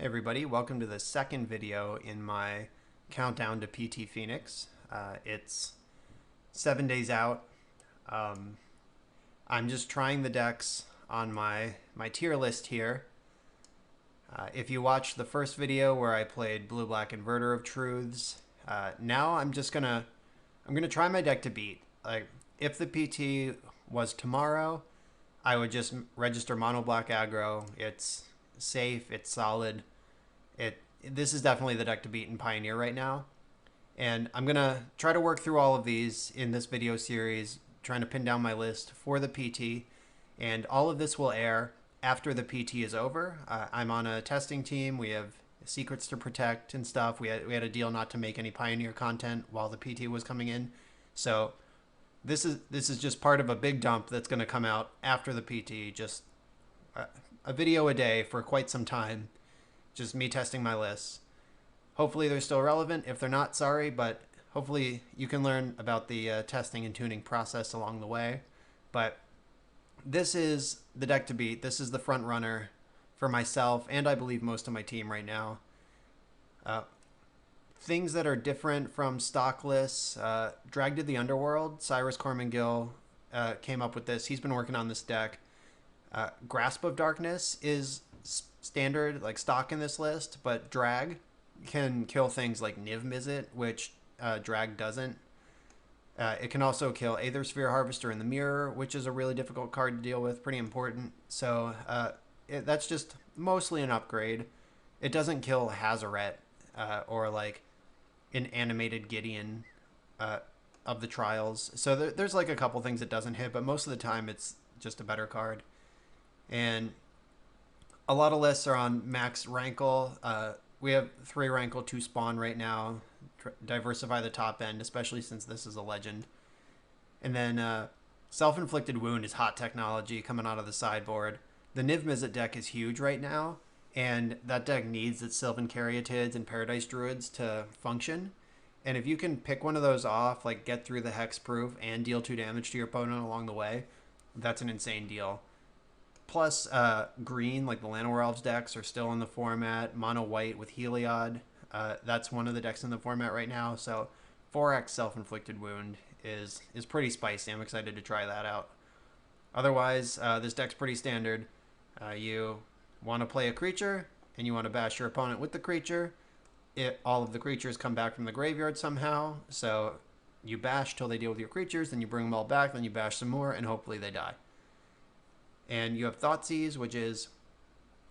Hey everybody, welcome to the second video in my countdown to PT Phoenix. It's 7 days out. I'm just trying the decks on my tier list here. If you watched the first video where I played Blue-Black Inverter of Truths, now I'm gonna try my deck to beat. Like, if the PT was tomorrow, I would just register Mono Black Aggro. It's safe, it's solid. This is definitely the deck to beat in Pioneer right now. And I'm going to try to work through all of these in this video series, trying to pin down my list for the PT. And all of this will air after the PT is over. I'm on a testing team. We have secrets to protect and stuff. We had a deal not to make any Pioneer content while the PT was coming in. So this is just part of a big dump that's going to come out after the PT. Just a video a day for quite some time. Just me testing my lists. Hopefully they're still relevant. If they're not, sorry, but hopefully you can learn about the testing and tuning process along the way. But this is the deck to beat. This is the front runner for myself and I believe most of my team right now. Things that are different from stock lists. Dragged to the Underworld. Cyrus Cormangill came up with this. He's been working on this deck. Grasp of Darkness is standard, like stock in this list, but drag can kill things like Niv Mizzet, which drag doesn't. It can also kill Aether Sphere Harvester in the Mirror, which is a really difficult card to deal with, pretty important. So that's just mostly an upgrade. It doesn't kill Hazaret or like an animated Gideon of the Trials. So there's like a couple things it doesn't hit, but most of the time it's just a better card. And a lot of lists are on max Rankle. We have 3 Rankle, 2 Spawn right now. Diversify the top end, especially since this is a legend. And then Self-Inflicted Wound is hot technology coming out of the sideboard. The Niv Mizzet deck is huge right now, and that deck needs its Sylvan Caryatids and Paradise Druids to function. And if you can pick one of those off, like get through the Hexproof and deal 2 damage to your opponent along the way, that's an insane deal. Plus, green, like the Llanowar Elves decks, are still in the format. Mono white with Heliod. That's one of the decks in the format right now. So 4x Self-Inflicted Wound is pretty spicy. I'm excited to try that out. Otherwise, this deck's pretty standard. You want to play a creature, and you want to bash your opponent with the creature. All of the creatures come back from the graveyard somehow. So you bash till they deal with your creatures, then you bring them all back, then you bash some more, and hopefully they die. And you have Thoughtseize, which is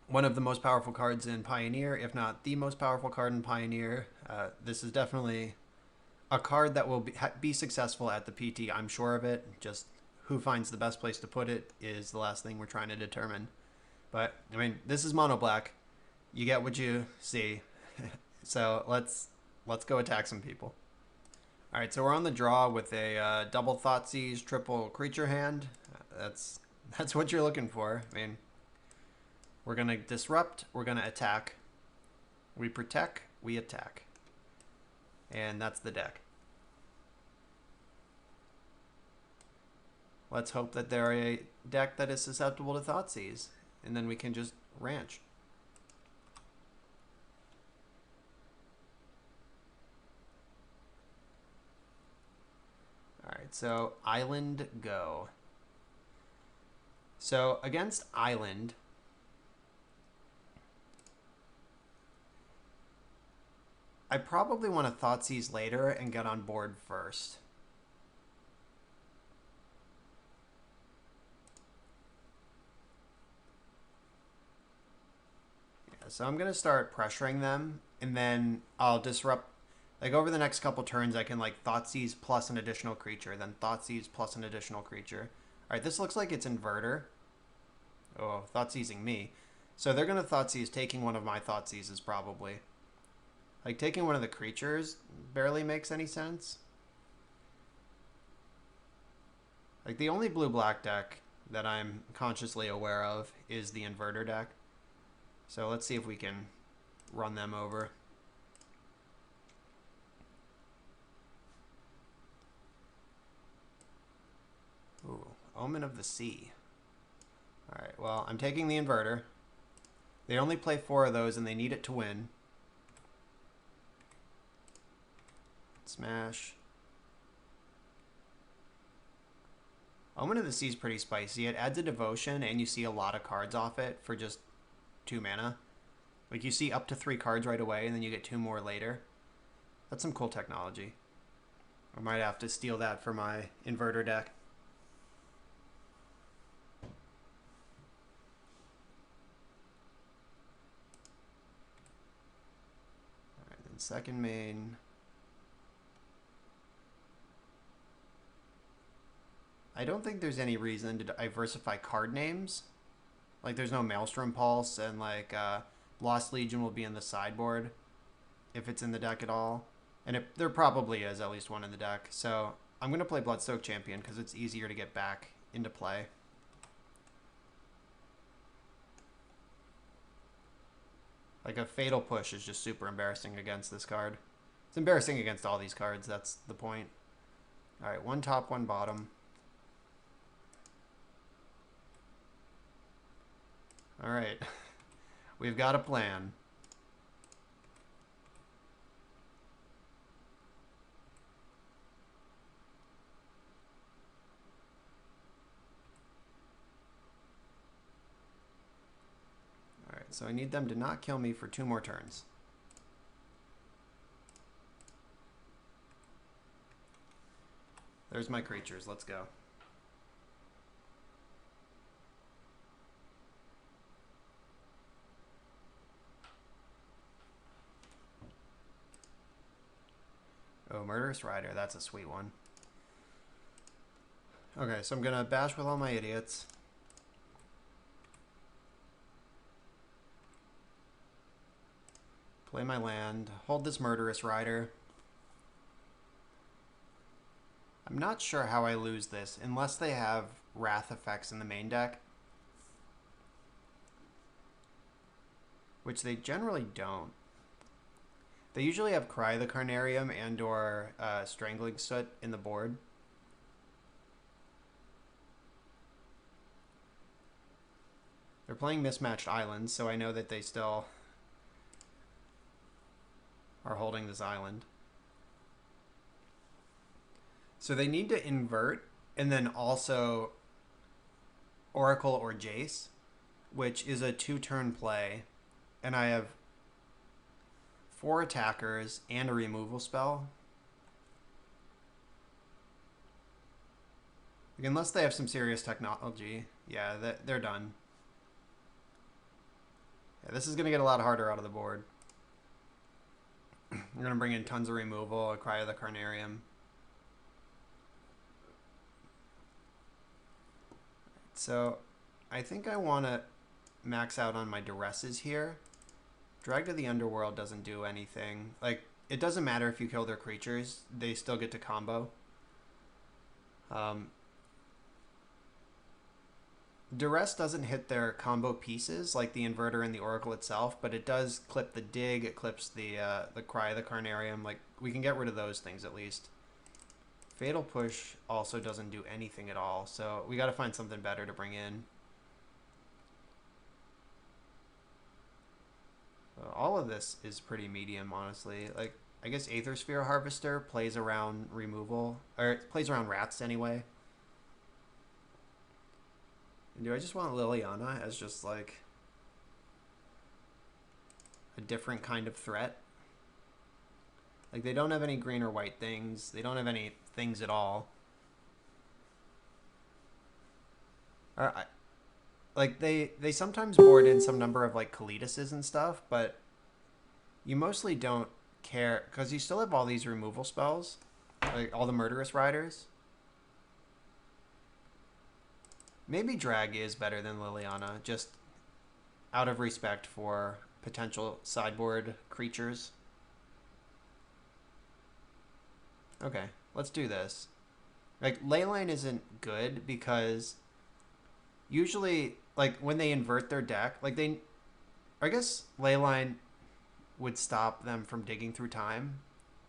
one of the most powerful cards in Pioneer, if not the most powerful card in Pioneer. This is definitely a card that will be successful at the PT, I'm sure of it. Just who finds the best place to put it is the last thing we're trying to determine. But, I mean, this is Mono Black. You get what you see. So let's go attack some people. All right, so we're on the draw with a double Thoughtseize, triple creature hand. That's what you're looking for. I mean, we're going to disrupt, we're going to attack. We protect, we attack. And that's the deck. Let's hope that they're a deck that is susceptible to Thoughtseize, and then we can just ranch. All right, so Island go. So against Island, I probably want to Thoughtseize later and get on board first. Yeah, so I'm going to start pressuring them, and then I'll disrupt. Like over the next couple turns, I can like Thoughtseize plus an additional creature, then Thoughtseize plus an additional creature. All right, this looks like it's Inverter. Oh, Thoughtseizing me. So they're going to Thoughtseize, taking one of my Thoughtseizes probably. Like, taking one of the creatures barely makes any sense. Like, the only blue-black deck that I'm consciously aware of is the Inverter deck. So let's see if we can run them over. Ooh, Omen of the Sea. Alright, well, I'm taking the Inverter. They only play 4 of those, and they need it to win. Smash. Omen of the Sea is pretty spicy. It adds a devotion, and you see a lot of cards off it for just 2 mana. Like, you see up to 3 cards right away, and then you get 2 more later. That's some cool technology. I might have to steal that for my inverter deck. Alright, then second main. I don't think there's any reason to diversify card names. Like, there's no Maelstrom Pulse, and like Lost Legion will be in the sideboard if it's in the deck at all. And there probably is at least one in the deck. So I'm going to play Bloodstoke Champion because it's easier to get back into play. Like, a Fatal Push is just super embarrassing against this card. It's embarrassing against all these cards. That's the point. Alright, 1 top, 1 bottom. Alright. We've got a plan. Alright, so I need them to not kill me for 2 more turns. There's my creatures. Let's go. Oh, Murderous Rider. That's a sweet one. Okay, so I'm going to bash with all my idiots. Play my land. Hold this Murderous Rider. I'm not sure how I lose this, unless they have Wrath effects in the main deck. Which they generally don't. They usually have Cry the Carnarium and or Strangling Soot in the board. They're playing Mismatched Islands, so I know that they still are holding this island. So they need to invert and then also Oracle or Jace, which is a 2-turn play. And I have 4 attackers and a removal spell. Like, unless they have some serious technology, yeah, they're done. Yeah, this is going to get a lot harder out of the board. We're going to bring in tons of removal, a Cry of the Carnarium. So I think I want to max out on my duresses here. Drag to the Underworld doesn't do anything. Like, it doesn't matter if you kill their creatures. They still get to combo. Duress doesn't hit their combo pieces, like the Inverter and the Oracle itself, but it does clip the Dig, it clips the Cry of the Carnarium. Like, we can get rid of those things at least. Fatal Push also doesn't do anything at all, so we got to find something better to bring in. All of this is pretty medium, honestly. Like, I guess Aether Sphere Harvester plays around removal, or it plays around rats anyway. And do I just want Liliana as just like a different kind of threat? Like, they don't have any green or white things. They don't have any things at all. Like, they sometimes board in some number of, like, Kalidases and stuff, but you mostly don't care, because you still have all these removal spells, like all the Murderous Riders. Maybe Drag is better than Liliana, just out of respect for potential sideboard creatures. Okay, let's do this. Like, Leyline isn't good because usually, like, when they invert their deck, like, I guess Leyline would stop them from digging through time,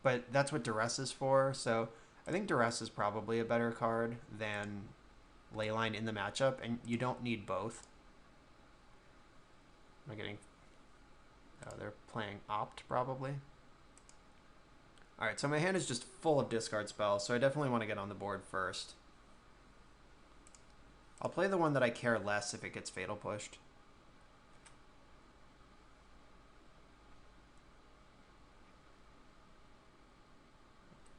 but that's what Duress is for, so I think Duress is probably a better card than Leyline in the matchup, and you don't need both. Am I getting playing Opt, probably. Alright, so my hand is just full of discard spells, so I definitely want to get on the board first. I'll play the one that I care less if it gets Fatal Pushed.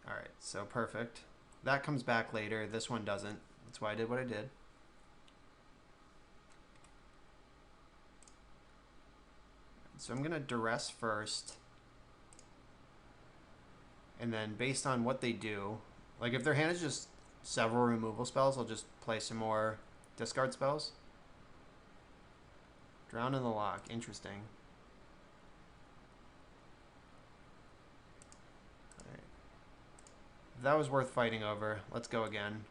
Alright, so perfect. That comes back later. This one doesn't. That's why I did what I did. So I'm going to Duress first. And then based on what they do, like if their hand is just several removal spells, I'll just play some more discard spells. Drown in the Lock. Interesting. That was worth fighting over. Let's go again.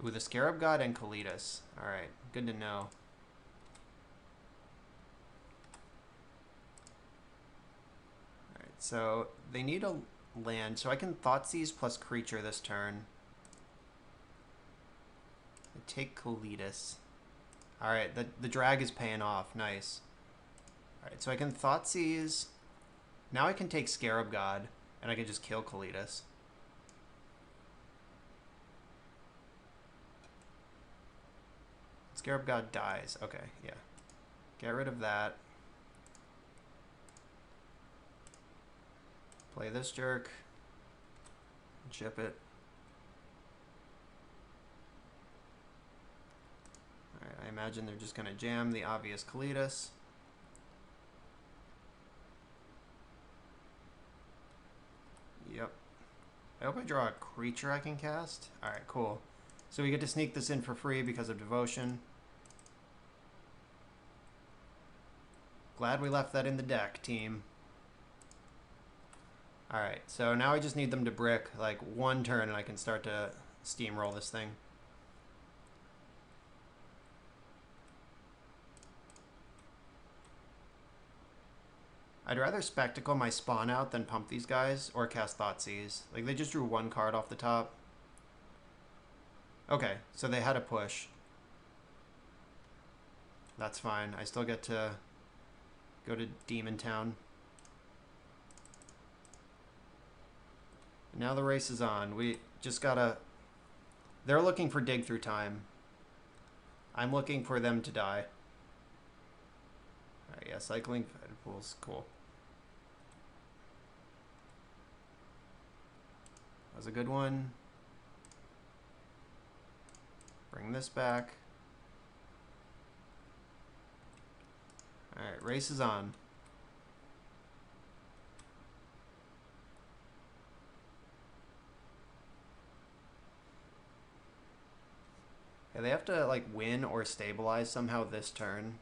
Ooh, the Scarab God and Kalitas. Alright, good to know. Alright, so they need a land, so I can Thoughtseize plus creature this turn. I take Kalitas. Alright, the drag is paying off. Nice. Alright, so I can Thoughtseize. Now I can take Scarab God, and I can just kill Kalitas. Scarab God dies. Okay, yeah. Get rid of that. Play this jerk. Chip it. Alright, I imagine they're just going to jam the obvious Kalitas. Yep. I hope I draw a creature I can cast. Alright, cool. So we get to sneak this in for free because of Devotion. Glad we left that in the deck, team. Alright, so now I just need them to brick like one turn and I can start to steamroll this thing. I'd rather Spectacle my spawn out than pump these guys or cast Thoughtseize. Like, they just drew one card off the top. Okay, so they had a push. That's fine. I still get to go to Demon Town. Now the race is on. We just gotta... They're looking for Dig Through Time. I'm looking for them to die. Alright, yeah, Cycling Pools, cool. That was a good one. Bring this back. Alright, race is on. Yeah, they have to like win or stabilize somehow this turn.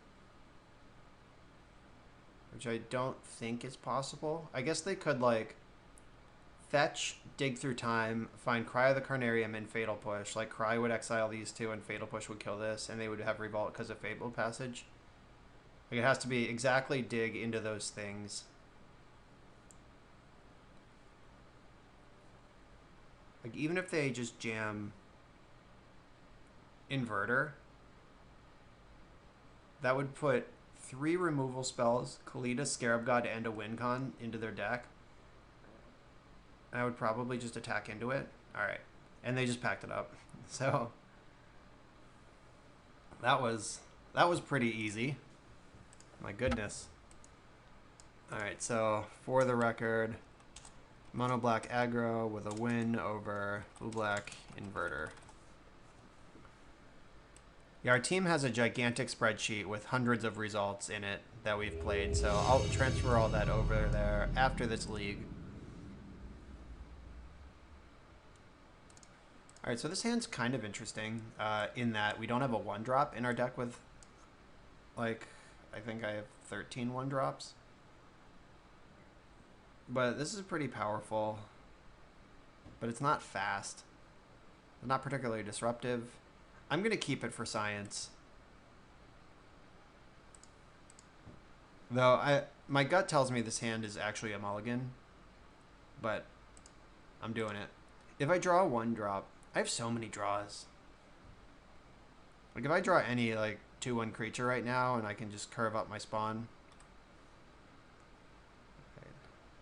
Which I don't think is possible. I guess they could like fetch, Dig Through Time, find Cry of the Carnarium, and Fatal Push. Like Cry would exile these two and Fatal Push would kill this, and they would have Revolt because of Fabled Passage. Like, it has to be exactly dig into those things. Like, even if they just jam Inverter, that would put 3 removal spells, Kalitas, Scarab God, and a win con into their deck. I would probably just attack into it. Alright. And they just packed it up. So that was pretty easy. My goodness. Alright, so for the record, mono black aggro with a win over blue black inverter. Yeah, our team has a gigantic spreadsheet with hundreds of results in it that we've played, so I'll transfer all that over there after this league. Alright, so this hand's kind of interesting in that we don't have a 1-drop in our deck with, like, I think I have 13 1-drops. But this is pretty powerful. But it's not fast. It's not particularly disruptive. I'm going to keep it for science. Though, my gut tells me this hand is actually a mulligan. But I'm doing it. If I draw a 1-drop, I have so many draws. Like, if I draw any, like, 2/1 creature right now and I can just curve up my spawn.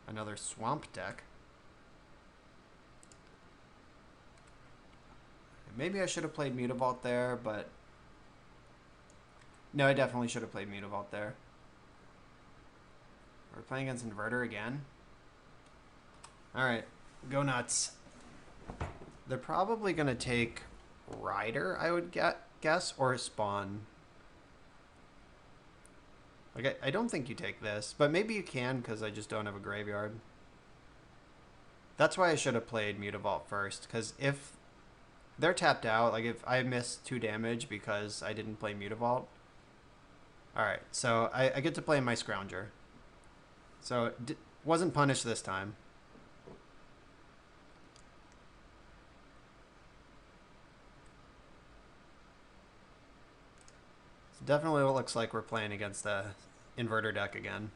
Another swamp deck. Maybe I should have played Mutavault there, but... No, I definitely should have played Mutavault there. We're playing against Inverter again. Alright, go nuts. They're probably going to take Rider, I would guess, or Spawn. Like, I don't think you take this, but maybe you can because I just don't have a graveyard. That's why I should have played Mutavault first, because if they're tapped out, like if I missed 2 damage because I didn't play Mutavault. Alright, so I get to play my Scrounger. So wasn't punished this time. So definitely looks like we're playing against the Inverter deck again.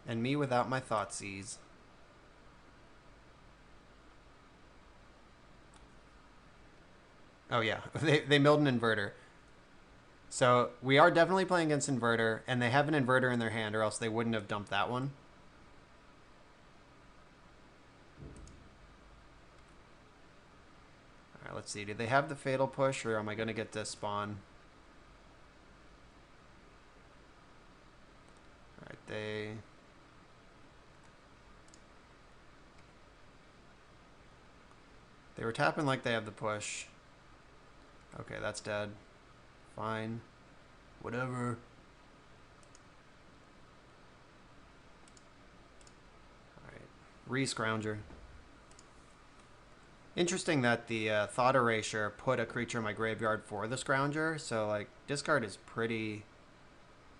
And me without my Thoughtseize. Oh yeah, they milled an Inverter. So we are definitely playing against Inverter, and they have an Inverter in their hand, or else they wouldn't have dumped that one. Alright, let's see. Do they have the Fatal Push, or am I going to get to spawn? Alright, They were tapping like they have the push. Okay, that's dead. Fine. Whatever. Alright. Re-Scrounger. Interesting that the Thought Erasure put a creature in my graveyard for the Scrounger. So, like, discard is pretty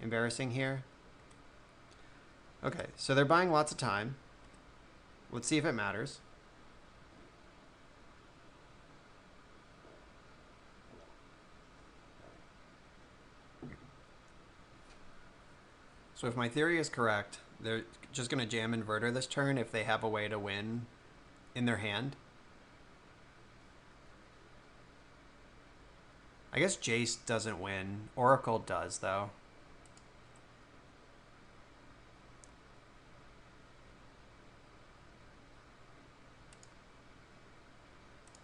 embarrassing here. Okay, so they're buying lots of time. Let's see if it matters. So if my theory is correct, they're just going to jam Inverter this turn if they have a way to win in their hand. I guess Jace doesn't win. Oracle does, though.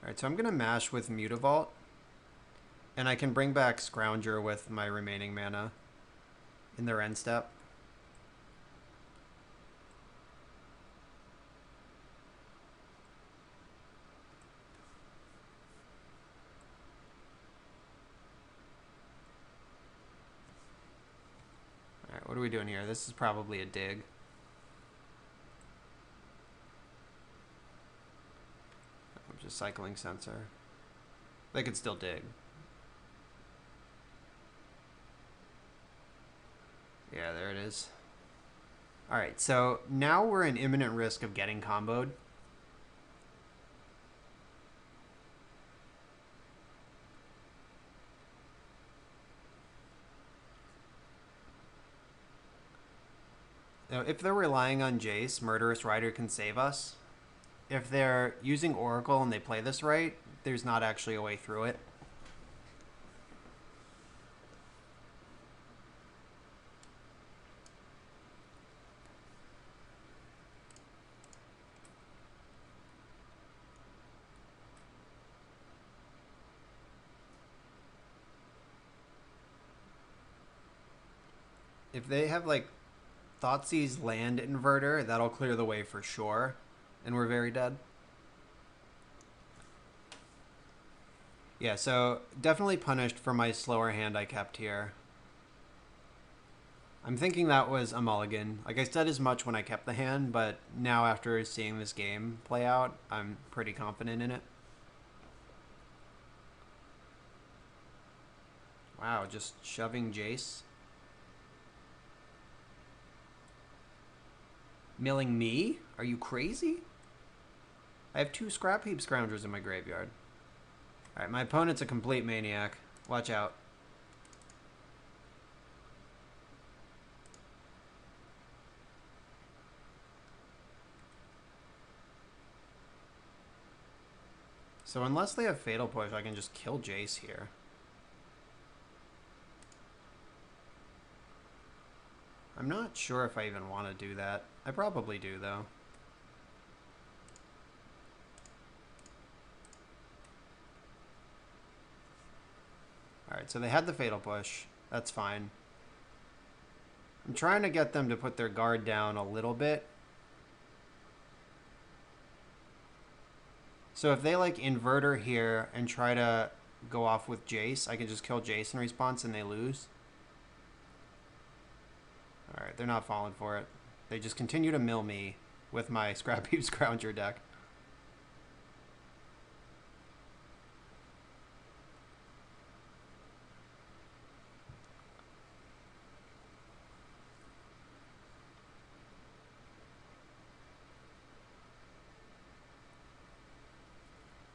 Alright, so I'm going to mash with Mutavault. And I can bring back Scrounger with my remaining mana in their end step. Alright, what are we doing here? This is probably a dig. I'm just cycling Sensor. They could still dig. Yeah, there it is. Alright, so now we're in imminent risk of getting comboed. Now, if they're relying on Jace, Murderous Rider can save us. If they're using Oracle and they play this right, there's not actually a way through it. If they have, like, Thoughtseize land Inverter, that'll clear the way for sure. And we're very dead. Yeah, so definitely punished for my slower hand I kept here. I'm thinking that was a mulligan. Like, I said as much when I kept the hand, but now after seeing this game play out, I'm pretty confident in it. Wow, just shoving Jace. Milling me? Are you crazy? I have 2 Scrap Heap Scroungers in my graveyard. Alright, my opponent's a complete maniac. Watch out. So unless they have Fatal Push, I can just kill Jace here. I'm not sure if I even want to do that. I probably do, though. Alright, so they had the Fatal Push. That's fine. I'm trying to get them to put their guard down a little bit. So if they, like, Inverter here and try to go off with Jace, I can just kill Jace in response and they lose. Alright, they're not falling for it. They just continue to mill me with my Scrap Heap Scrounger deck.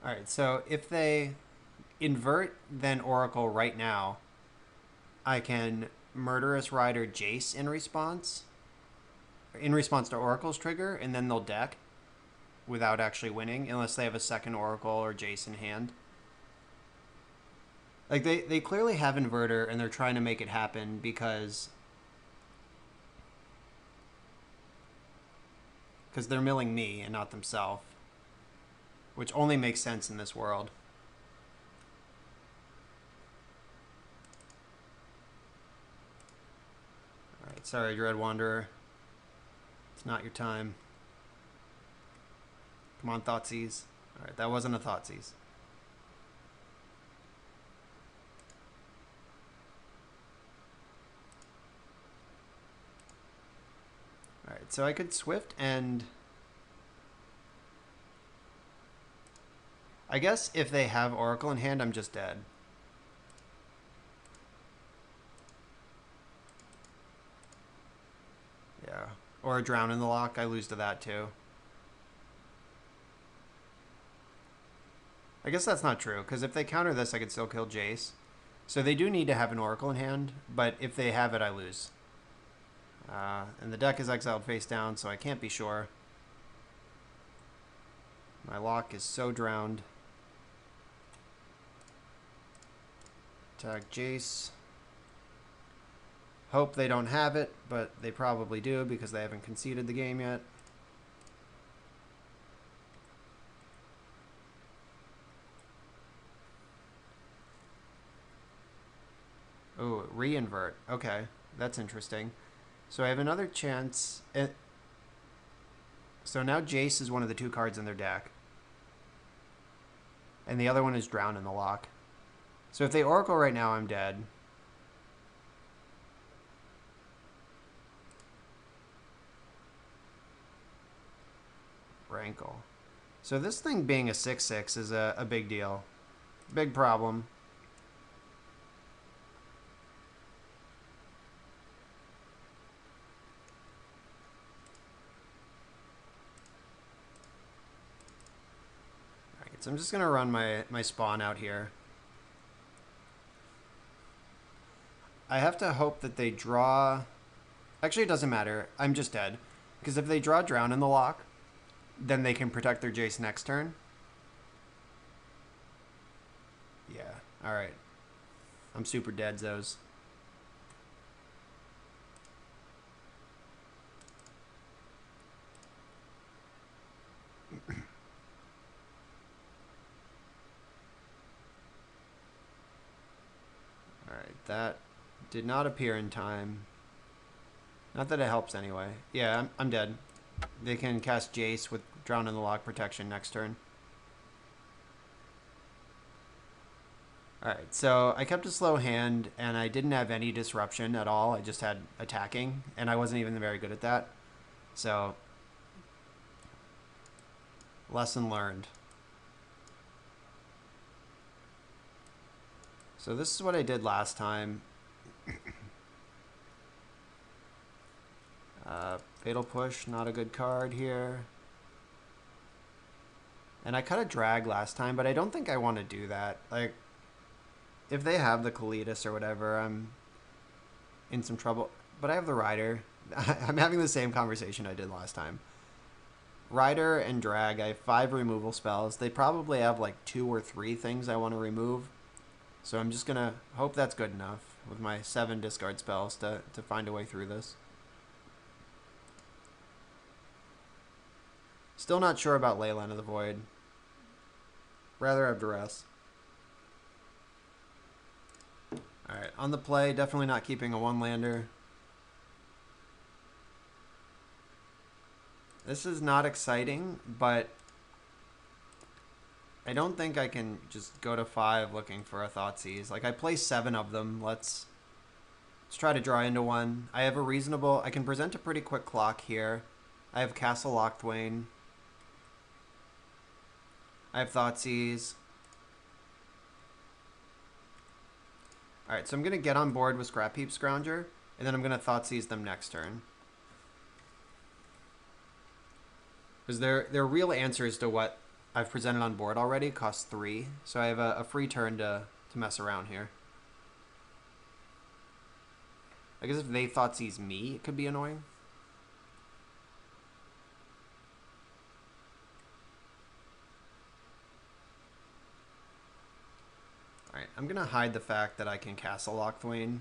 Alright, so if they invert then Oracle right now, I can Murderous Rider Jace in response to Oracle's trigger, and then they'll deck without actually winning, unless they have a second Oracle or Jace in hand. Like, they clearly have Inverter, and they're trying to make it happen because they're milling me and not themselves, which only makes sense in this world. Alright, sorry, Dread Wanderer. It's not your time. Come on, Thoughtseize. Alright, that wasn't a Thoughtseize. Alright, so I could Swift and... I guess if they have Oracle in hand, I'm just dead. Yeah. Or a Drown in the Lock, I lose to that too. I guess that's not true, because if they counter this, I could still kill Jace. So they do need to have an Oracle in hand, but if they have it, I lose. And the deck is exiled face down, so I can't be sure. My lock is so drowned. Tag Jace. Hope they don't have it, but they probably do because they haven't conceded the game yet. Oh, re-invert. Okay, that's interesting. So I have another chance. So now Jace is one of the two cards in their deck. And the other one is Drown in the Lock. So if they Oracle right now, I'm dead. Rankle. So this thing being a 6/6 is a big deal. Big problem. Alright, so I'm just going to run my spawn out here. I have to hope that they draw... Actually, it doesn't matter. I'm just dead. Because if they draw Drown in the Lock, then they can protect their Jace next turn. Yeah, alright. I'm super dead, Zos. Alright, that did not appear in time. Not that it helps anyway. Yeah, I'm dead. They can cast Jace with Drown in the Lock protection next turn. Alright, so I kept a slow hand, and I didn't have any disruption at all. I just had attacking, and I wasn't even very good at that. So, lesson learned. So this is what I did last time. Fatal Push, not a good card here. And I cut a drag last time, but I don't think I want to do that. Like, if they have the Kalitas or whatever, I'm in some trouble. But I have the Rider. I'm having the same conversation I did last time. Rider and drag, I have 5 removal spells. They probably have like 2 or 3 things I want to remove. So I'm just going to hope that's good enough with my 7 discard spells to find a way through this. Still not sure about Leyline of the Void. Rather have Duress. Alright, on the play, definitely not keeping a one-lander. This is not exciting, but I don't think I can just go to 5 looking for a Thoughtseize. Like, I play 7 of them. Let's try to draw into one. I have a reasonable... I can present a pretty quick clock here. I have Castle Lochthwain. I have Thoughtseize. Alright, so I'm going to get on board with Scrap Heap Scrounger, and then I'm going to Thoughtseize them next turn. Because their real answers to what I've presented on board already cost 3, so I have a free turn to mess around here. I guess if they Thoughtseize me, it could be annoying. Alright, I'm going to hide the fact that I can Castle Lochthwain.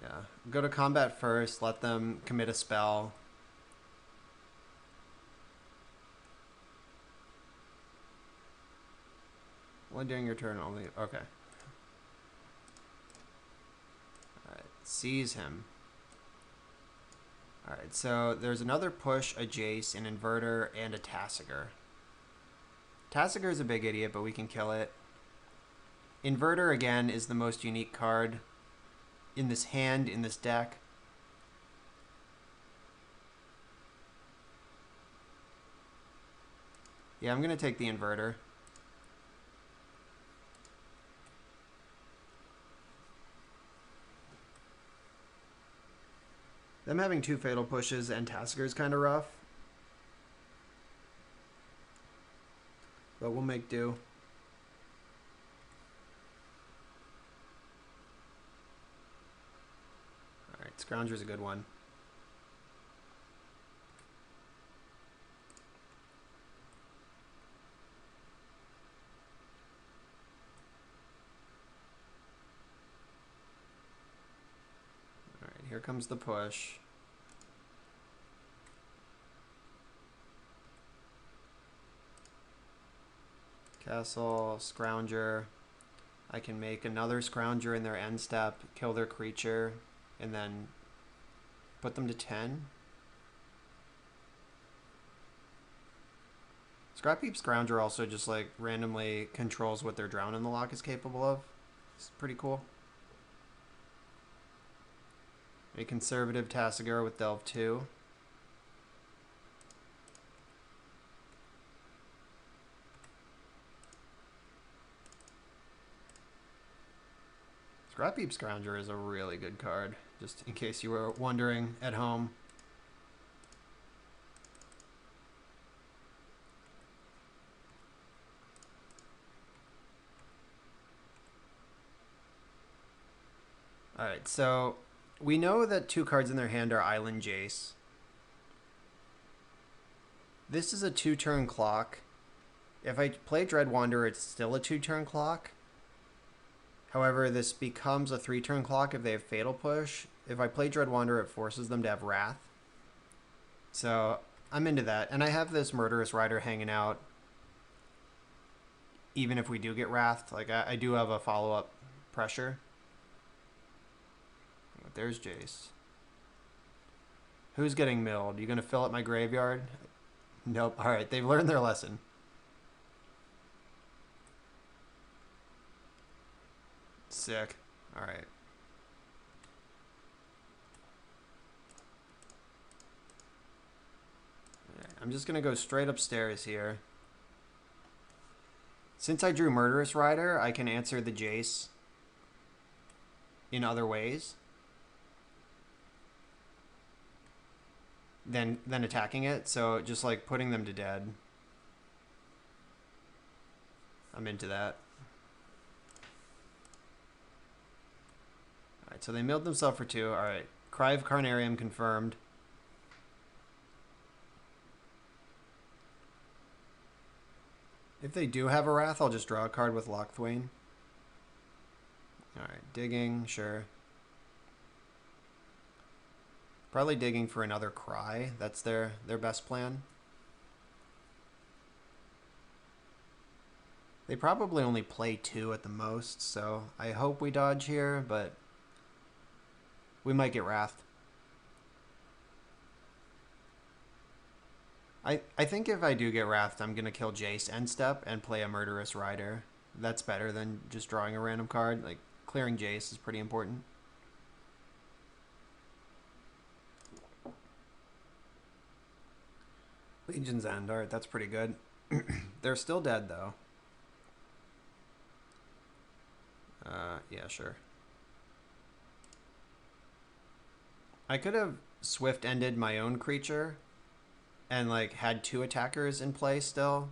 Yeah, go to combat first, let them commit a spell. Only during your turn, only... Okay. Alright, seize him. Alright, so there's another push, a Jace, an Inverter, and a Tasigur. Tasigur is a big idiot, but we can kill it. Inverter, again, is the most unique card in this hand, in this deck. Yeah, I'm going to take the Inverter. Them having 2 Fatal Pushes and Tasigur is kind of rough. But we'll make do. Alright, Scrounger's a good one. Alright, here comes the push. Castle, Scrounger. I can make another Scrounger in their end step, kill their creature, and then put them to 10. Scrap Heap Scrounger also just like randomly controls what their Drown in the Lock is capable of. It's pretty cool. A conservative Tasigur with Delve 2. Scrap Heap Scrounger is a really good card, just in case you were wondering at home. Alright, so we know that 2 cards in their hand are Island Jace. This is a 2-turn clock. If I play Dread Wanderer, it's still a 2-turn clock. However, this becomes a 3-turn clock if they have Fatal Push. If I play Dread Wanderer, it forces them to have Wrath. So I'm into that. And I have this Murderous Rider hanging out. Even if we do get Wrathed, like I do have a follow-up pressure. There's Jace. Who's getting milled? You gonna fill up my graveyard? Nope. Alright, they've learned their lesson. Sick. Alright. I'm just gonna go straight upstairs here. Since I drew Murderous Rider, I can answer the Jace in other ways than attacking it. So just like putting them to dead. I'm into that. Alright, so they milled themselves for 2. Alright, Cry of Carnarium confirmed. If they do have a Wrath, I'll just draw a card with Lochthwain. Alright, digging, sure. Probably digging for another Cry. That's their best plan. They probably only play 2 at the most, so I hope we dodge here, but we might get Wrath. I think if I do get Wrathed, I'm going to kill Jace end step and play a Murderous Rider. That's better than just drawing a random card. Like, clearing Jace is pretty important. Legion's End. Alright, that's pretty good. They're still dead, though. Yeah, sure. I could have Swift ended my own creature and, like, had 2 attackers in play still.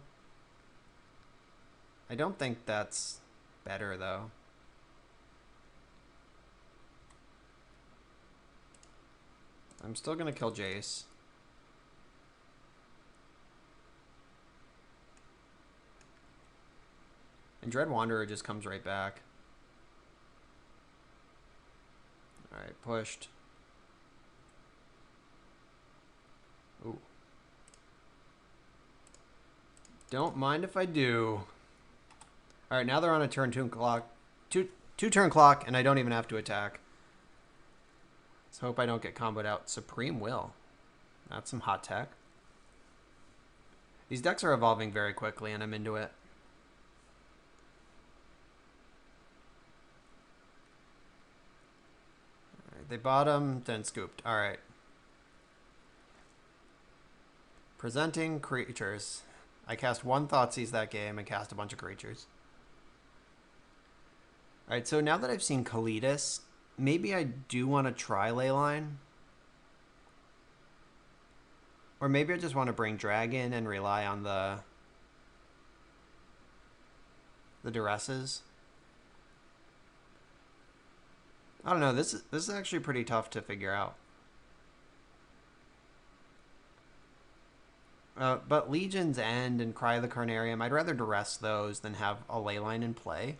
I don't think that's better, though. I'm still going to kill Jace. And Dread Wanderer just comes right back. Alright, pushed. Ooh. Don't mind if I do. Alright, now they're on a turn 2 clock. Two turn clock, and I don't even have to attack. Let's hope I don't get comboed out. Supreme Will. That's some hot tech. These decks are evolving very quickly, and I'm into it. Alright, they bottom, then scooped. Alright. Presenting creatures. I cast 1 Thoughtseize that game and cast a bunch of creatures. Alright, so now that I've seen Kalidas, maybe I do want to try Leyline. Or maybe I just want to bring Dragon and rely on the duresses. I don't know, this is actually pretty tough to figure out. But Legion's End and Cry of the Carnarium, I'd rather duress those than have a Leyline in play.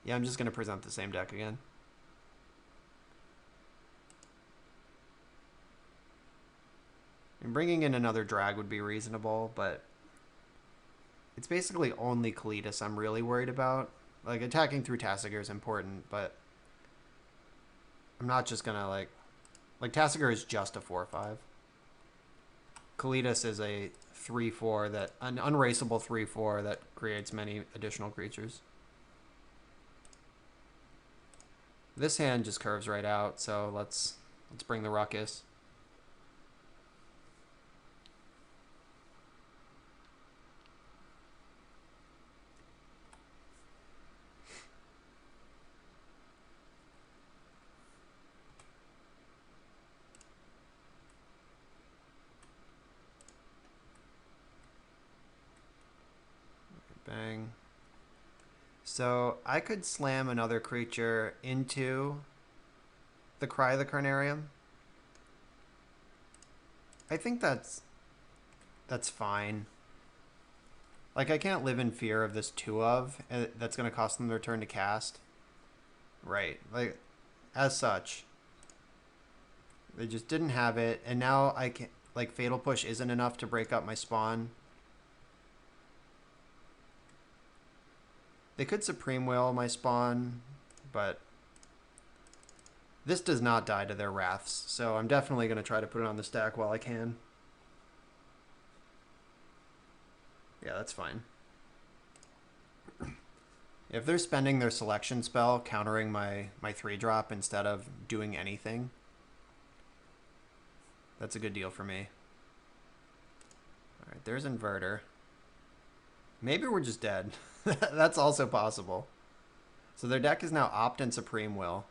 Yeah, I'm just going to present the same deck again. And bringing in another drag would be reasonable, but it's basically only Kalidas I'm really worried about. Like, attacking through Tasigur is important, but I'm not just going to, like Tasigur is just a 4/5. Kalidas is a 3/4 that, an unraceable 3/4 that creates many additional creatures. This hand just curves right out, so let's bring the Ruckus. Bang. So I could slam another creature into the Cry of the Carnarium. I think that's fine. Like, I can't live in fear of this 2 of that's going to cost them their turn to cast. Right. Like, as such, they just didn't have it, and now I can, like, Fatal Push isn't enough to break up my spawn. They could Supreme Will my spawn, but this does not die to their Wraths, so I'm definitely going to try to put it on the stack while I can. Yeah, that's fine. If they're spending their selection spell countering my 3-drop instead of doing anything, that's a good deal for me. Alright, there's Inverter. Maybe we're just dead. That's also possible. So their deck is now Opt and Supreme Will.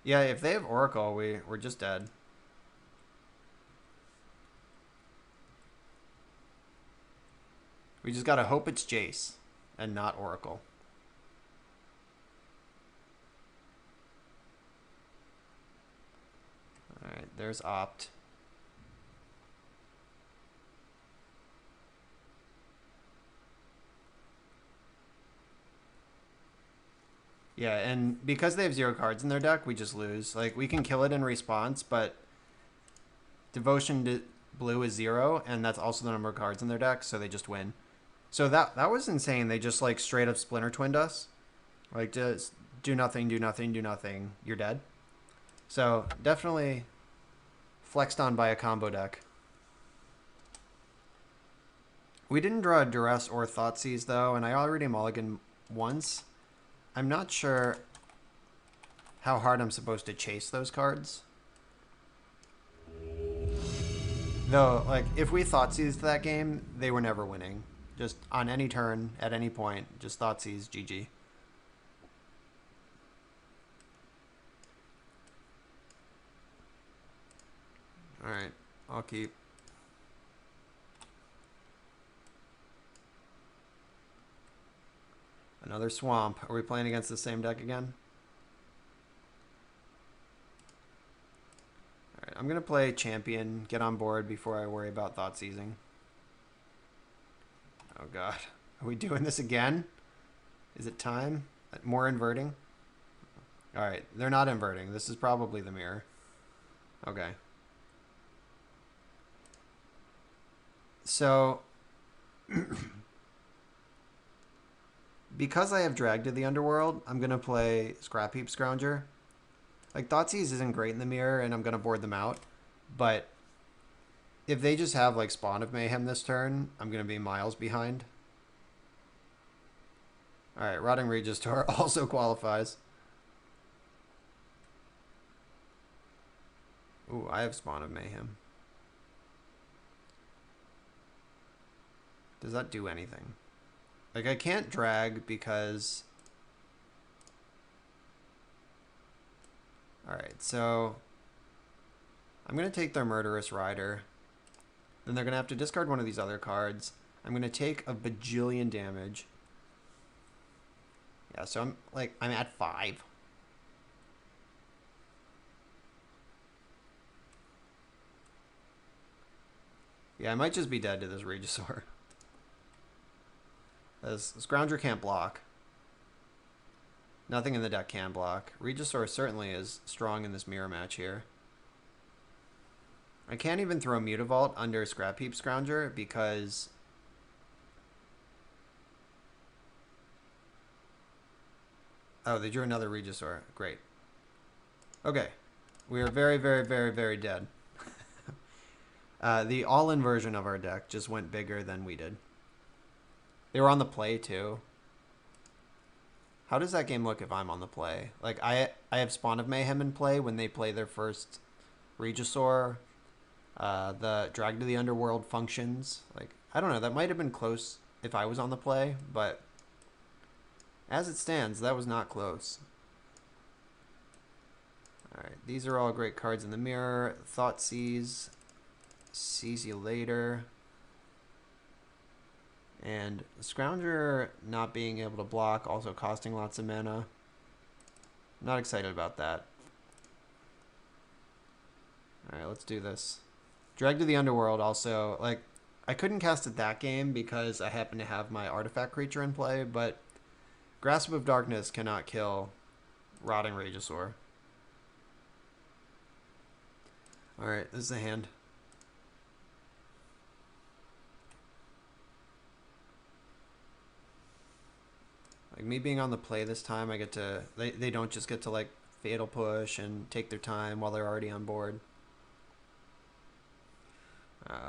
Yeah, if they have Oracle, we're just dead. We just gotta hope it's Jace and not Oracle. Alright, there's Opt. Yeah, and because they have 0 cards in their deck, we just lose. Like, we can kill it in response, but Devotion to Blue is 0, and that's also the number of cards in their deck, so they just win. So that was insane. They just, like, straight up Splinter Twinned us. Like, just do nothing, do nothing, do nothing. You're dead. So, definitely flexed on by a combo deck. We didn't draw Duress or Thoughtseize, though, and I already mulliganed once. I'm not sure how hard I'm supposed to chase those cards. Though, like, if we Thoughtseized that game, they were never winning. Just on any turn, at any point, just Thoughtseize, GG. Alright, I'll keep. Another swamp. Are we playing against the same deck again? Alright, I'm going to play Champion, get on board before I worry about Thoughtseizing. Oh god. Are we doing this again? Is it time? More inverting? Alright, they're not inverting. This is probably the mirror. Okay. So, because I have Drag to the Underworld, I'm going to play Scrap Heap Scrounger. Like, Thoughtseize isn't great in the mirror, and I'm going to board them out. But if they just have, like, Spawn of Mayhem this turn, I'm going to be miles behind. Alright, Rotting Registor also qualifies. Ooh, I have Spawn of Mayhem. Does that do anything? Like, I can't drag because... Alright, so... I'm going to take their Murderous Rider. Then they're going to have to discard one of these other cards. I'm going to take a bajillion damage. Yeah, so I'm at 5. Yeah, I might just be dead to this Regisaur. As Scrounger can't block. Nothing in the deck can block. Regisaur certainly is strong in this mirror match here. I can't even throw Mutavault under Scrap Heap Scrounger because... Oh, they drew another Regisaur. Great. Okay. We are very, very, very, very dead. The all-in version of our deck just went bigger than we did. They were on the play, too. How does that game look if I'm on the play? Like, I have Spawn of Mayhem in play when they play their first Regisaur. The Drag to the Underworld functions. Like, I don't know. That might have been close if I was on the play, but as it stands, that was not close. Alright, these are all great cards in the mirror. Thoughtseize. Sees you later. And Scrounger not being able to block, also costing lots of mana. Not excited about that. Alright, let's do this. Drag to the Underworld also, like, I couldn't cast it that game because I happen to have my artifact creature in play, but Grasp of Darkness cannot kill Rotting Regisaur. Alright, this is the hand. Like, me being on the play this time, I get to... They don't just get to, like, Fatal Push and take their time while they're already on board.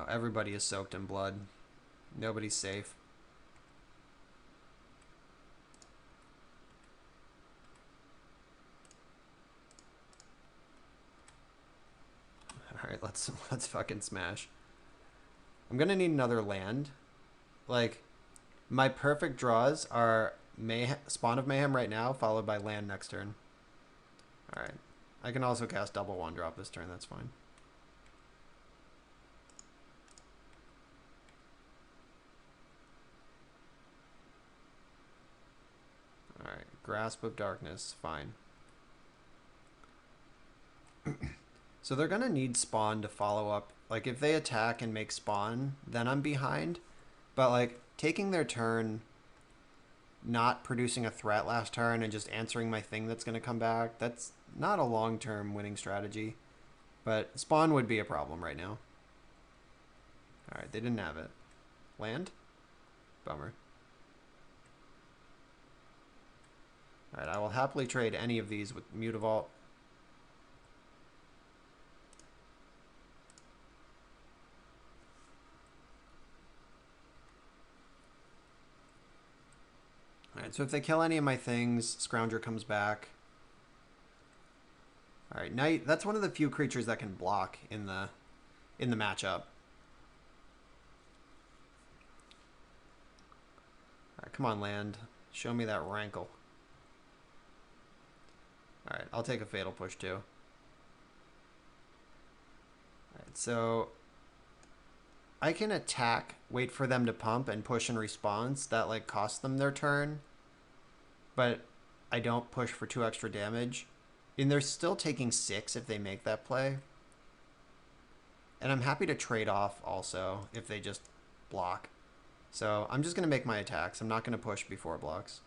Everybody is soaked in blood. Nobody's safe. Alright, let's fucking smash. I'm gonna need another land. Like, my perfect draws are Spawn of Mayhem right now, followed by land next turn. Alright. I can also cast double 1-drop this turn, that's fine. Alright, Grasp of Darkness, fine. So they're gonna need Spawn to follow up. Like, if they attack and make Spawn, then I'm behind. But, like, taking their turn not producing a threat last turn and just answering my thing that's going to come back. That's not a long-term winning strategy. But spawn would be a problem right now. Alright, they didn't have it. Land? Bummer. Alright, I will happily trade any of these with Mutavault. Alright, so if they kill any of my things, Scrounger comes back. Alright, Knight, that's one of the few creatures that can block in the matchup. Alright, come on, land. Show me that rankle. Alright, I'll take a Fatal Push too. Alright, so I can attack, wait for them to pump, and push in response. That like costs them their turn. But I don't push for 2 extra damage. And they're still taking 6 if they make that play. And I'm happy to trade off also if they just block. So I'm just going to make my attacks. I'm not going to push before blocks.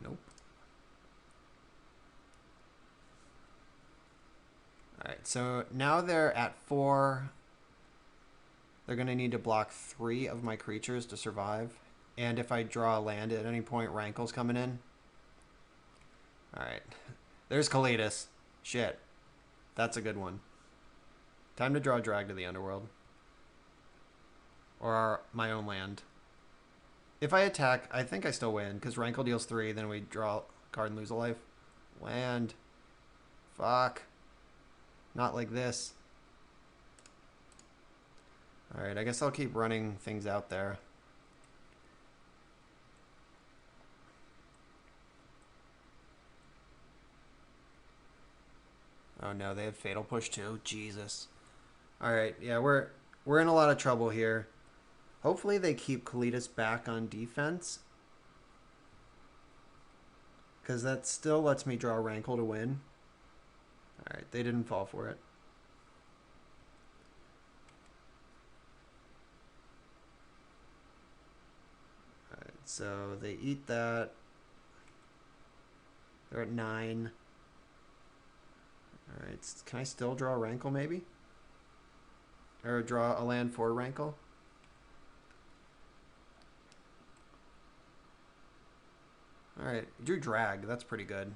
Nope. Alright, so now they're at 4. They're going to need to block 3 of my creatures to survive. And if I draw a land at any point, Rankle's coming in. Alright. There's Kalitas. Shit. That's a good one. Time to draw Drag to the Underworld. Or my own land. If I attack, I think I still win, because Rankle deals 3, then we draw a card and lose a life. Land. Fuck. Not like this. Alright, I guess I'll keep running things out there. Oh no, they have Fatal Push too. Jesus. Alright, yeah, we're in a lot of trouble here. Hopefully they keep Kalitas back on defense. Because that still lets me draw Rankle to win. Alright, they didn't fall for it. Alright, so they eat that. They're at 9. Alright, can I still draw Rankle maybe? Or draw a land for Rankle? Alright, drew Drag. That's pretty good.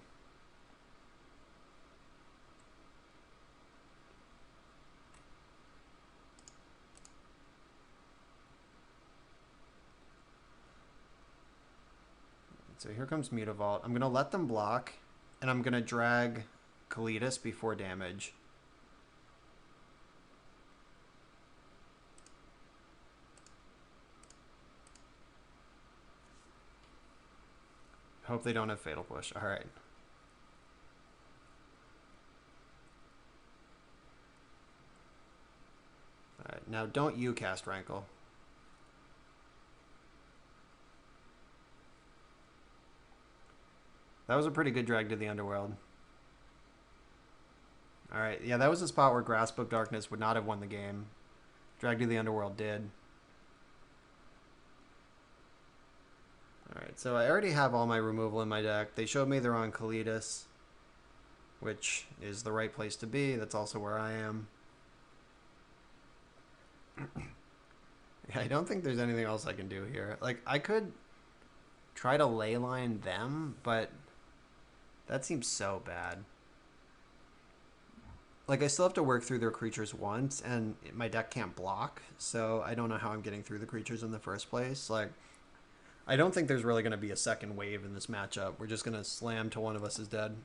So here comes Mutavault. I'm going to let them block, and I'm going to drag Kalitas before damage. Hope they don't have Fatal Push. Alright. Alright, now don't you cast Rankle. That was a pretty good drag to the Underworld. Alright, yeah, that was a spot where Grasp of Darkness would not have won the game. Drag to the Underworld did. Alright, so I already have all my removal in my deck. They showed me they're on Kalitas, which is the right place to be. That's also where I am. Yeah, I don't think there's anything else I can do here. Like, I could try to leyline them, but that seems so bad. Like, I still have to work through their creatures once, and my deck can't block, so I don't know how I'm getting through the creatures in the first place. Like, I don't think there's really going to be a second wave in this matchup. We're just going to slam till one of us is dead.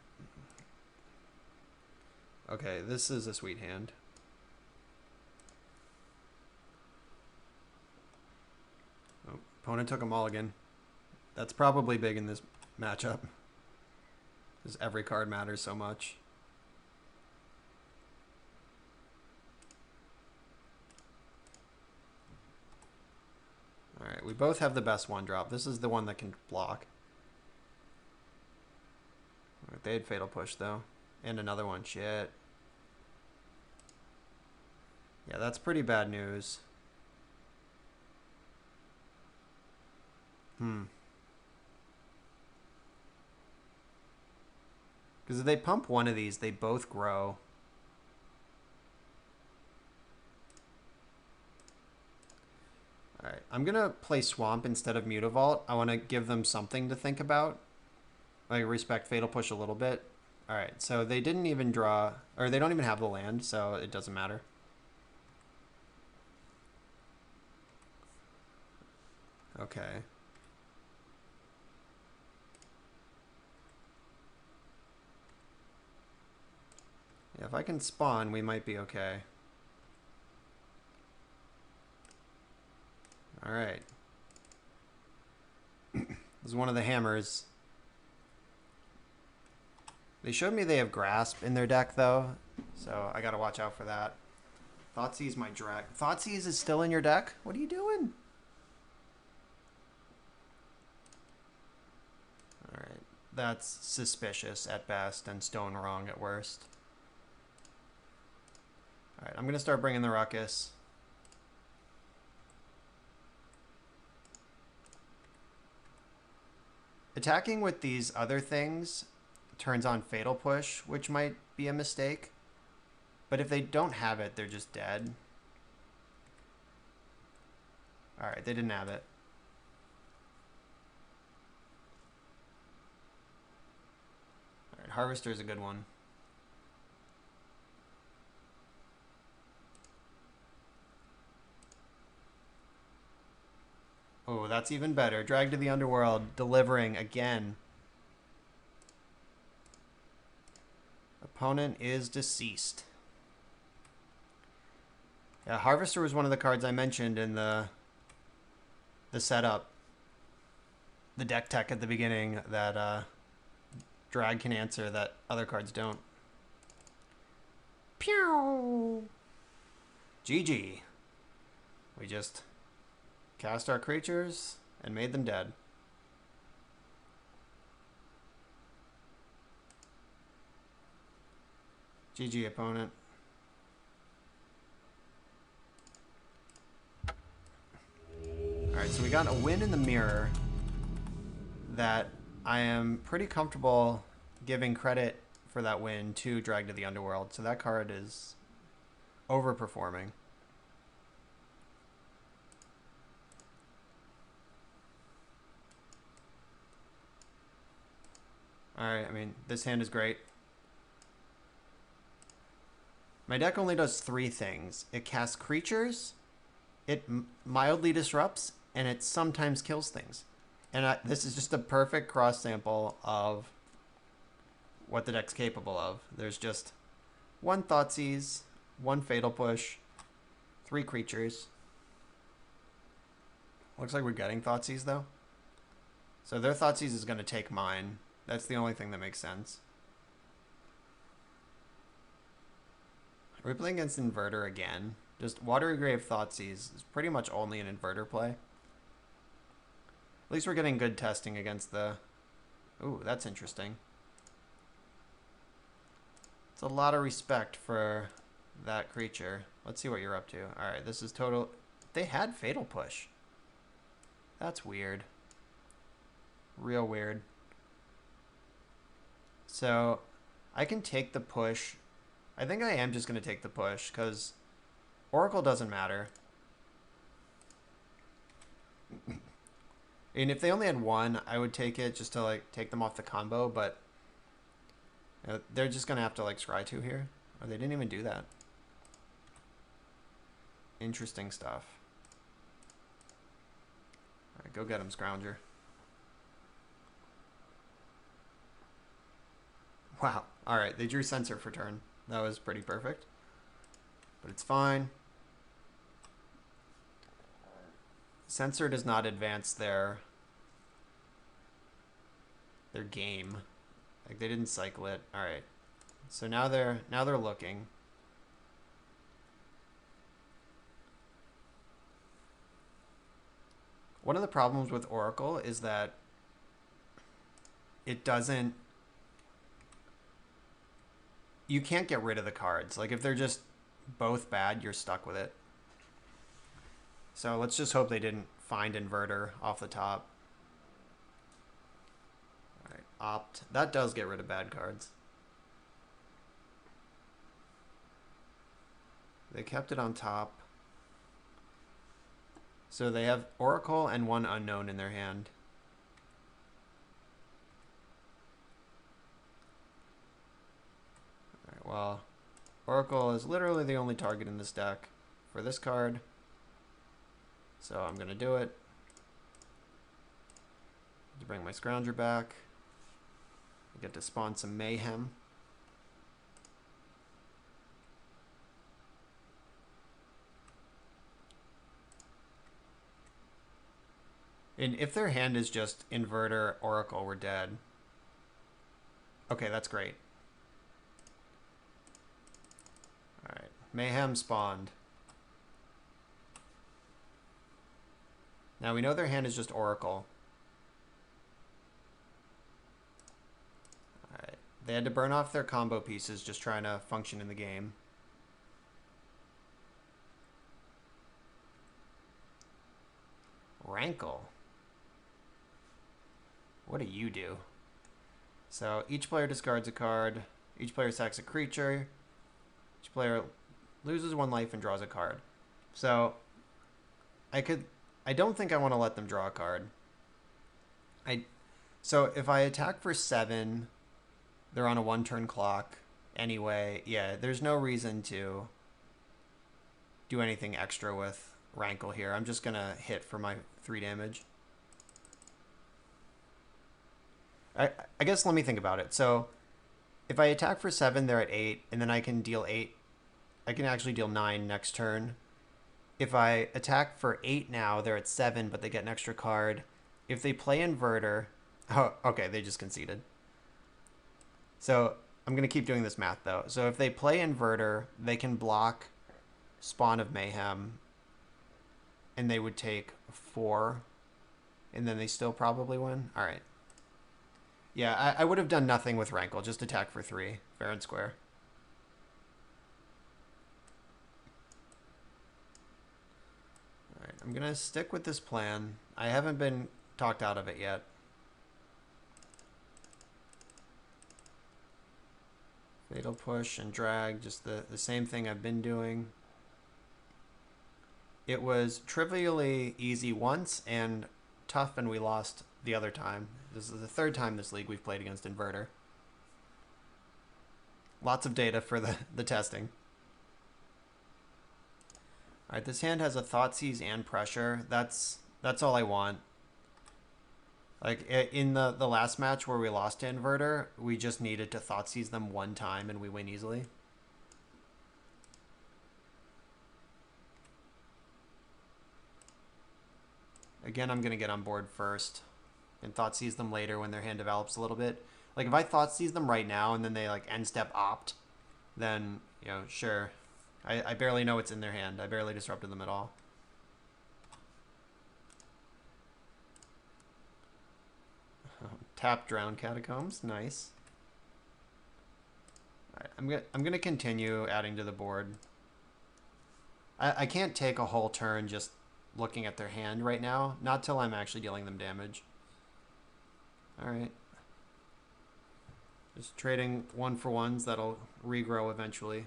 Okay, this is a sweet hand. Oh, opponent took a mulligan. That's probably big in this matchup, because every card matters so much. Alright, we both have the best one drop. This is the one that can block. Alright, they had Fatal Push, though. And another one. Shit. Yeah, that's pretty bad news. Because if they pump one of these, they both grow. Alright, I'm going to play Swamp instead of Mutavault. I want to give them something to think about. I respect Fatal Push a little bit. Alright, so they didn't even draw, or they don't even have the land, so it doesn't matter. Okay. Yeah, if I can spawn, we might be okay. Alright. This is one of the hammers. They showed me they have Grasp in their deck, though, so I gotta watch out for that. Thoughtseize my drag. Thoughtseize is still in your deck? What are you doing? Alright. That's suspicious at best and stone wrong at worst. Alright, I'm gonna start bringing the Ruckus. Attacking with these other things turns on Fatal Push, which might be a mistake. But if they don't have it, they're just dead. Alright, they didn't have it. Alright, Harvester is a good one. Oh, that's even better. Drag to the Underworld, delivering again. Opponent is deceased. Yeah, Harvester was one of the cards I mentioned in the setup. The deck tech at the beginning that drag can answer that other cards don't. Pew! GG. We just cast our creatures and made them dead. GG, opponent. Alright, so we got a win in the mirror that I am pretty comfortable giving credit for that win to Drag to the Underworld. So that card is overperforming. Alright, I mean, this hand is great. My deck only does 3 things. It casts creatures, it mildly disrupts, and it sometimes kills things. And this is just a perfect cross sample of what the deck's capable of. There's just 1 Thoughtseize, 1 Fatal Push, 3 creatures. Looks like we're getting Thoughtseize, though. So their Thoughtseize is going to take mine. That's the only thing that makes sense. Are we playing against Inverter again? Just Watery Grave Thoughtseize is pretty much only an Inverter play. At least we're getting good testing against the... Ooh, that's interesting. It's a lot of respect for that creature. Let's see what you're up to. Alright, this is total... They had Fatal Push. That's weird. Real weird. So, I can take the push. I think I am just going to take the push, because Oracle doesn't matter. And if they only had 1, I would take it just to, like, take them off the combo, but they're just going to have to, like, scry 2 here. Or they didn't even do that. Interesting stuff. Alright, go get him, Scrounger. Wow. Alright, they drew Censor for turn. That was pretty perfect. But it's fine. Censor does not advance their game. Like, they didn't cycle it. Alright. So now they're looking. One of the problems with Oracle is that it doesn't you can't get rid of the cards. Like if they're just both bad, you're stuck with it. So let's just hope they didn't find Inverter off the top. All right, Opt. That does get rid of bad cards. They kept it on top. So they have Oracle and one Unknown in their hand. All right, well, Oracle is literally the only target in this deck for this card. So I'm going to do it. To bring my Scrounger back. I get to spawn some Mayhem. And if their hand is just Inverter, Oracle, we're dead. Okay, that's great. Alright, Mayhem spawned. Now we know their hand is just Oracle. Alright, they had to burn off their combo pieces just trying to function in the game. Rankle. What do you do? So each player discards a card. Each player sacks a creature. Each player loses 1 life and draws a card. So I don't think I want to let them draw a card. So if I attack for 7, they're on a 1-turn clock anyway. Yeah, there's no reason to do anything extra with Rankle here. I'm just going to hit for my 3 damage. I guess let me think about it. So if I attack for 7, they're at 8, and then I can deal 8. I can actually deal 9 next turn. If I attack for 8 now, they're at 7, but they get an extra card. If they play Inverter... Oh, okay, they just conceded. So I'm going to keep doing this math, though. So if they play Inverter, they can block Spawn of Mayhem, and they would take 4, and then they still probably win. All right. Yeah, I would have done nothing with Rankle, just attack for 3, fair and square. All right, I'm going to stick with this plan. I haven't been talked out of it yet. Fatal Push and Drag, just the same thing I've been doing. It was trivially easy once and tough, and we lost the other time. This is the 3rd time this league we've played against Inverter. Lots of data for the testing. All right, this hand has a Thoughtseize and Pressure. That's all I want. Like in the last match where we lost to Inverter, we just needed to Thoughtseize them 1 time and we win easily. Again, I'm going to get on board first and Thoughtseize them later when their hand develops a little bit. Like if I Thoughtseize them right now and then they like end step Opt, then, you know, sure. I barely know what's in their hand. I barely disrupted them at all. Tap Drown Catacombs, nice. All right, I'm gonna continue adding to the board. I can't take a whole turn just looking at their hand right now, not till I'm actually dealing them damage. All right. Just trading 1-for-1s that'll regrow eventually.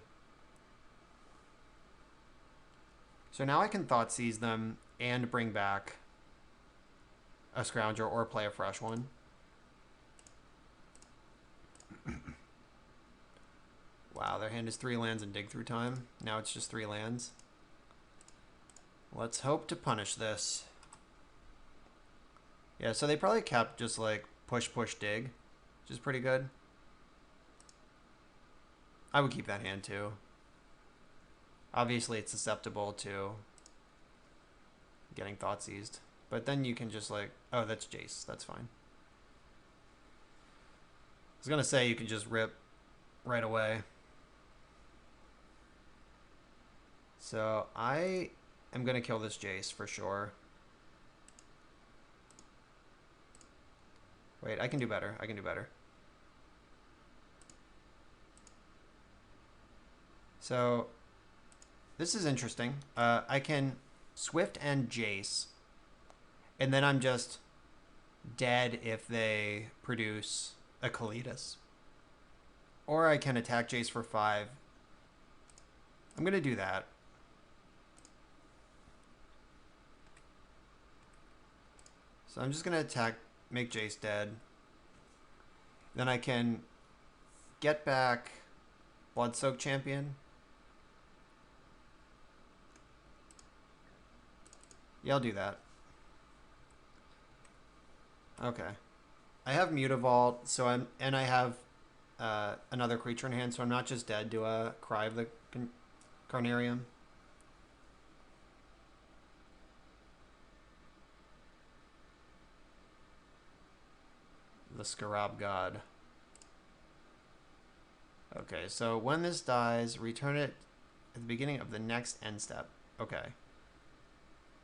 So now I can Thoughtseize them and bring back a Scrounger or play a fresh one. Wow, their hand is 3 lands and dig through time. Now it's just 3 lands. Let's hope to punish this. Yeah, so they probably kept just like push, push, dig, which is pretty good. I would keep that hand too. Obviously, it's susceptible to getting Thoughtseized. But then you can just like... Oh, that's Jace. That's fine. I was going to say you can just rip right away. So I am going to kill this Jace for sure. Wait, I can do better. I can do better. So this is interesting. I can Swift and Jace, and then I'm just dead if they produce a Kalitas. Or I can attack Jace for 5. I'm going to do that. So I'm just going to attack, make Jace dead. Then I can get back Bloodsoaked Champion. Yeah, I'll do that. Okay. I have Mutavault, so I have another creature in hand, so I'm not just dead to a Cry of the Carnarium. The Scarab God. Okay, so when this dies, return it at the beginning of the next end step. Okay.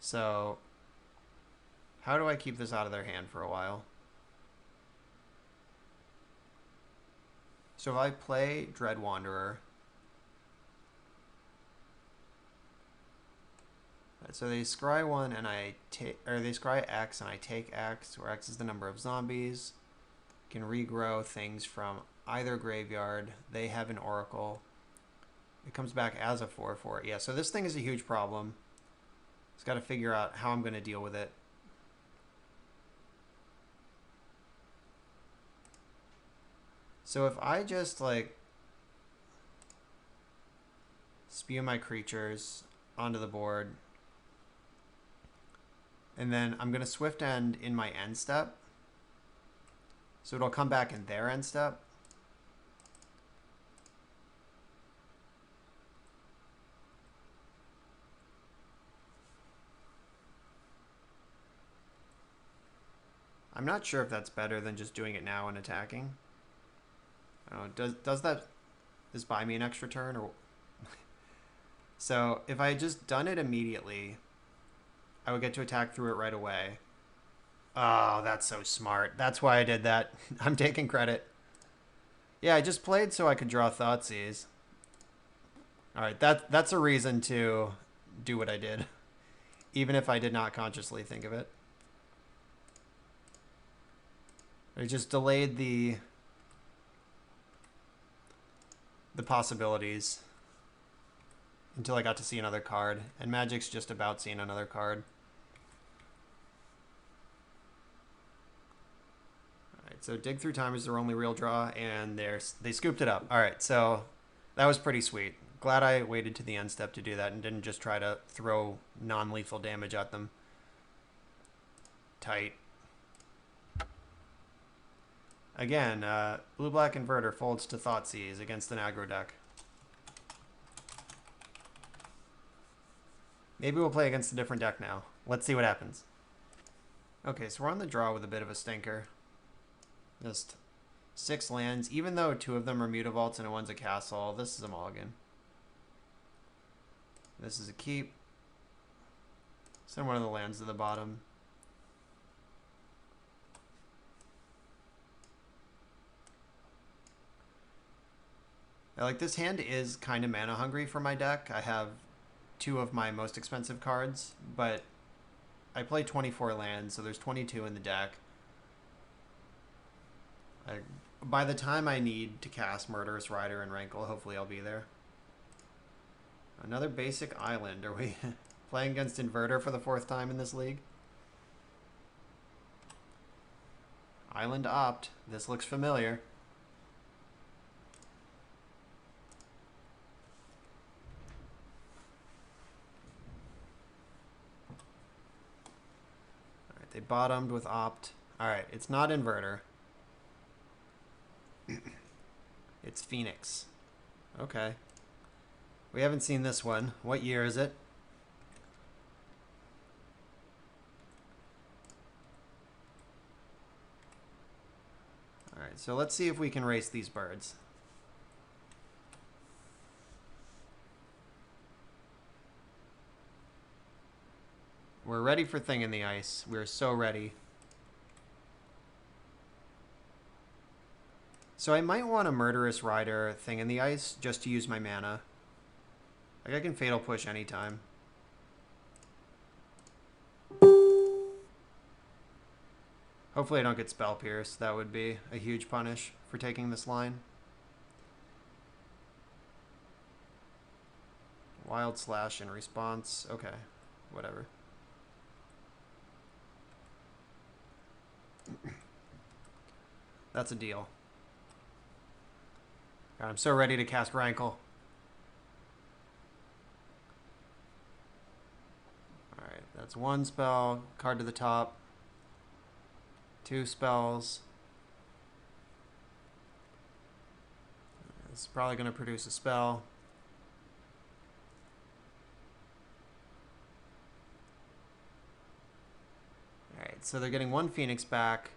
So, how do I keep this out of their hand for a while? So if I play Dread Wanderer, so they scry 1 and I take, or they scry X and I take X, where X is the number of zombies. Can regrow things from either graveyard. They have an Oracle. It comes back as a 4/4. Yeah, so this thing is a huge problem. Just got to figure out how I'm going to deal with it. So if I just like spew my creatures onto the board, and then I'm going to Swift End in my end step. So it'll come back in their end step. I'm not sure if that's better than just doing it now and attacking. I don't know, does this buy me an extra turn? Or so if I had just done it immediately, I would get to attack through it right away. Oh, that's so smart. That's why I did that. I'm taking credit. Yeah, I just played so I could draw Thoughtseize. Alright, that's a reason to do what I did. Even if I did not consciously think of it. I just delayed the possibilities until I got to see another card. And Magic's just about seeing another card. Alright, so Dig Through Time is their only real draw, and they scooped it up. Alright, so that was pretty sweet. Glad I waited to the end step to do that and didn't just try to throw non-lethal damage at them. Tight. Again, blue-black inverter folds to Thoughtseize against an aggro deck. Maybe we'll play against a different deck now. Let's see what happens. Okay, so we're on the draw with a bit of a stinker. Just 6 lands. Even though 2 of them are Mutavaults and one's a castle, this is a mulligan. This is a keep. Send one of the lands to the bottom. Like, this hand is kind of mana hungry for my deck. I have 2 of my most expensive cards, but I play 24 lands, so there's 22 in the deck. By the time I need to cast Murderous Rider and Rankle, hopefully I'll be there. Another basic island. Are we playing against Inverter for the 4th time in this league? Island Opt. This looks familiar. Alright, they bottomed with Opt. Alright, it's not Inverter. It's Phoenix. Okay. We haven't seen this one. What year is it? Alright, so let's see if we can race these birds. We're ready for Thing in the Ice. We're so ready. So I might want a Murderous Rider Thing in the Ice just to use my mana. Like, I can Fatal Push anytime. Hopefully I don't get Spell Pierce. That would be a huge punish for taking this line. Wild Slash in response. Okay, whatever. That's a deal. God, I'm so ready to cast Rankle. Alright, that's one spell. Card to the top. 2 spells. It's probably going to produce a spell. Alright, so they're getting 1 Phoenix back.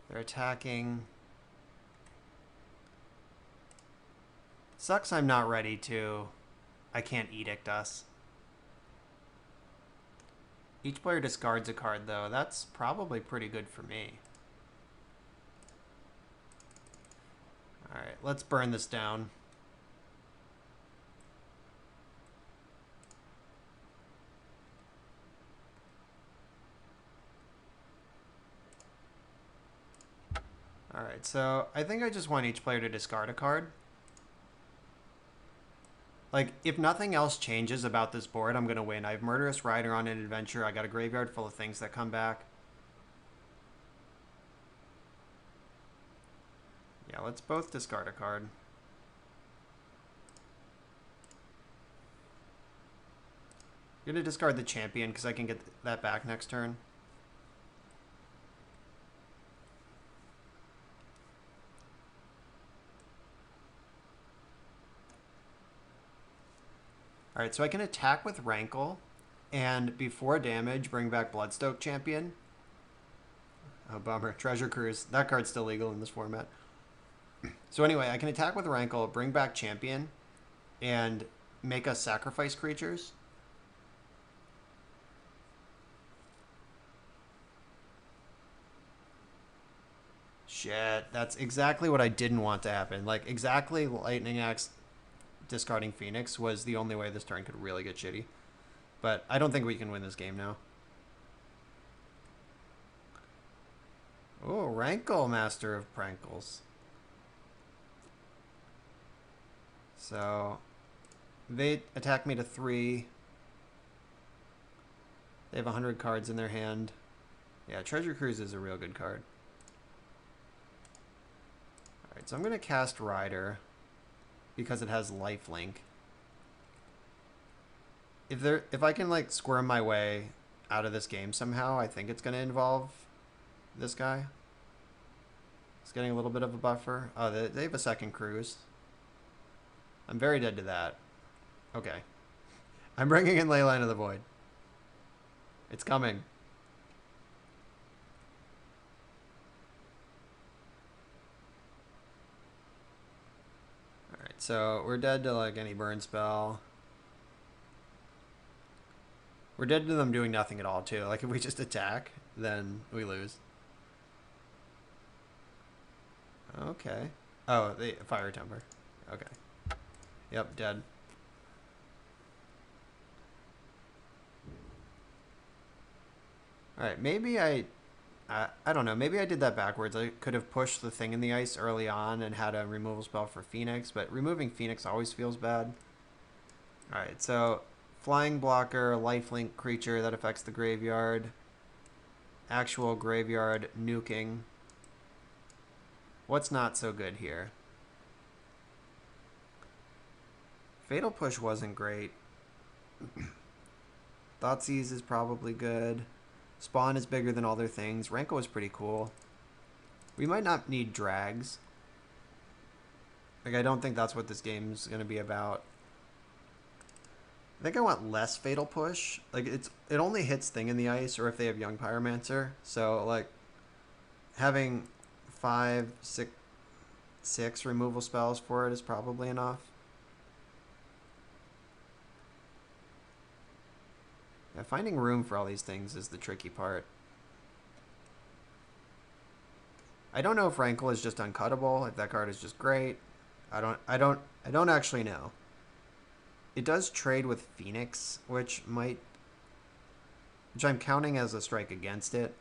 They're attacking. Sucks I'm not ready to. I can't Edict us. Each player discards a card, though. That's probably pretty good for me. Alright, let's burn this down. Alright, so I think I just want each player to discard a card. Like, if nothing else changes about this board, I'm going to win. I have Murderous Rider on an adventure. I got a graveyard full of things that come back. Yeah, let's both discard a card. I'm going to discard the champion because I can get that back next turn. Alright, so I can attack with Rankle, and before damage, bring back Bloodstoke Champion. Oh, bummer. Treasure Cruise. That card's still legal in this format. So anyway, I can attack with Rankle, bring back Champion, and make us sacrifice creatures. Shit, that's exactly what I didn't want to happen. Like, exactly Lightning Axe discarding Phoenix was the only way this turn could really get shitty. But I don't think we can win this game now. Oh, Rankle, Master of Prankles. So, they attack me to 3. They have 100 cards in their hand. Yeah, Treasure Cruise is a real good card. Alright, so I'm going to cast Rider because it has lifelink. If I can like squirm my way out of this game somehow, I think it's going to involve this guy. It's getting a little bit of a buffer. Oh, they have a second cruise. I'm very dead to that. Okay. I'm bringing in Leyline of the Void. It's coming. Alright, so we're dead to like any burn spell. We're dead to them doing nothing at all, too. Like, if we just attack, then we lose. Okay. Oh, they Fire Temper. Okay. Yep, dead. Alright, maybe I don't know. Maybe I did that backwards. I could have pushed the thing in the ice early on and had a removal spell for Phoenix, but removing Phoenix always feels bad. Alright, so flying blocker, lifelink creature that affects the graveyard. Actual graveyard nuking. What's not so good here? Fatal Push wasn't great. Thoughtseize is probably good. Spawn is bigger than all their things. Rankle is pretty cool. We might not need drags. Like, I don't think that's what this game's going to be about. I think I want less Fatal Push. Like, it only hits Thing in the Ice or if they have Young Pyromancer. So, like, having 5, 6 removal spells for it is probably enough. Yeah, finding room for all these things is the tricky part. I don't know if Rankle is just uncuttable, if that card is just great. I don't actually know. It does trade with Phoenix, which I'm counting as a strike against it.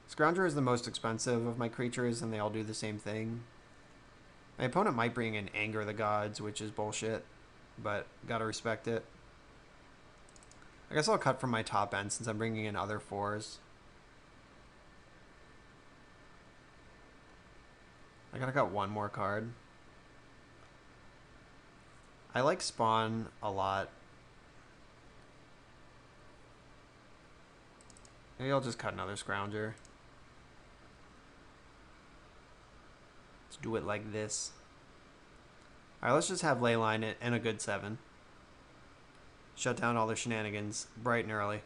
Scrounger is the most expensive of my creatures, and they all do the same thing. My opponent might bring in Anger the Gods, which is bullshit, but gotta respect it. I guess I'll cut from my top end since I'm bringing in other 4s. I gotta cut one more card. I like Spawn a lot. Maybe I'll just cut another Scrounger. Let's do it like this. Alright, let's just have Leyline it and a good 7. Shut down all their shenanigans bright and early.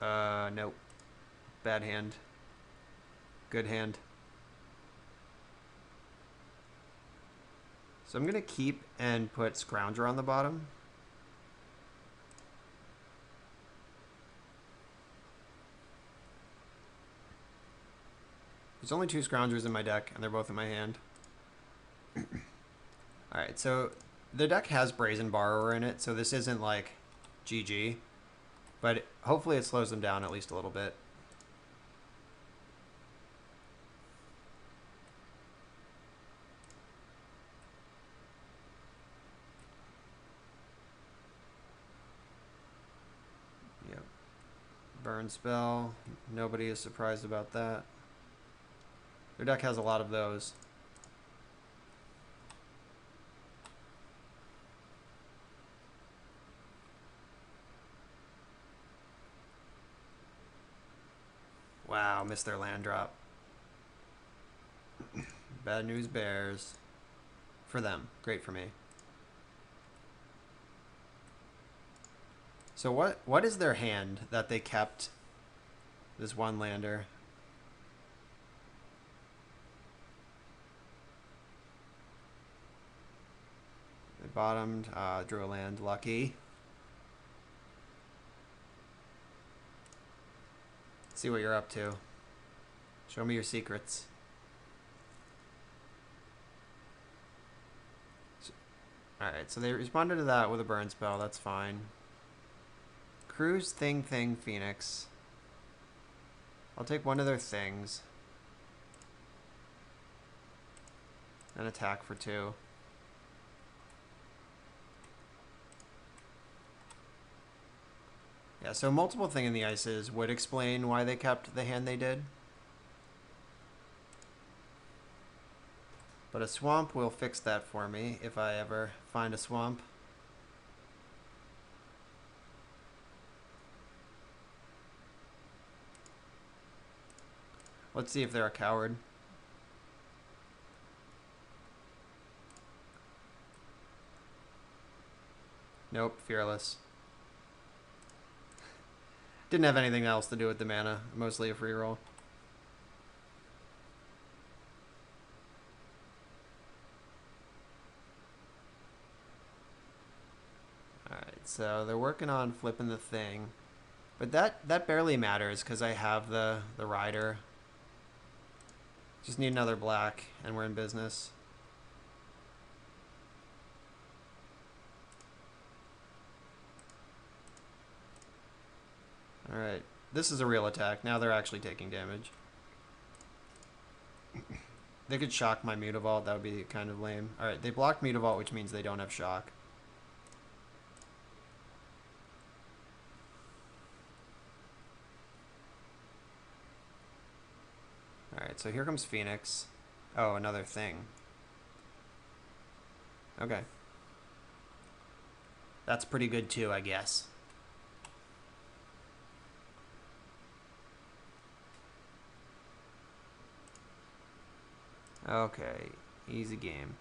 Nope. Bad hand. Good hand. So I'm going to keep and put Scrounger on the bottom. There's only 2 Scroungers in my deck, and they're both in my hand. Alright, so the deck has Brazen Borrower in it, so this isn't like GG. But hopefully it slows them down at least a little bit. Yep. Burn spell. Nobody is surprised about that. Their deck has a lot of those. Wow, missed their land drop. Bad news bears. For them. Great for me. So what is their hand that they kept this one lander? They bottomed, drew a land, lucky. Let's see what you're up to. Show me your secrets. Alright, so they responded to that with a burn spell, that's fine. Cruise, thing, Phoenix. I'll take one of their things. And attack for 2. Yeah, so multiple thing in the ices would explain why they kept the hand they did. But a swamp will fix that for me if I ever find a swamp. Let's see if they're a coward. Nope, fearless. Didn't have anything else to do with the mana. Mostly a free roll. Alright, so they're working on flipping the thing. But that barely matters because I have the rider. Just need another black and we're in business. Alright, this is a real attack. Now they're actually taking damage. They could shock my Mutavault. That would be kind of lame. Alright, they blocked Mutavault, which means they don't have shock. Alright, so here comes Phoenix. Oh, another thing. Okay. That's pretty good too, I guess. Okay, easy game.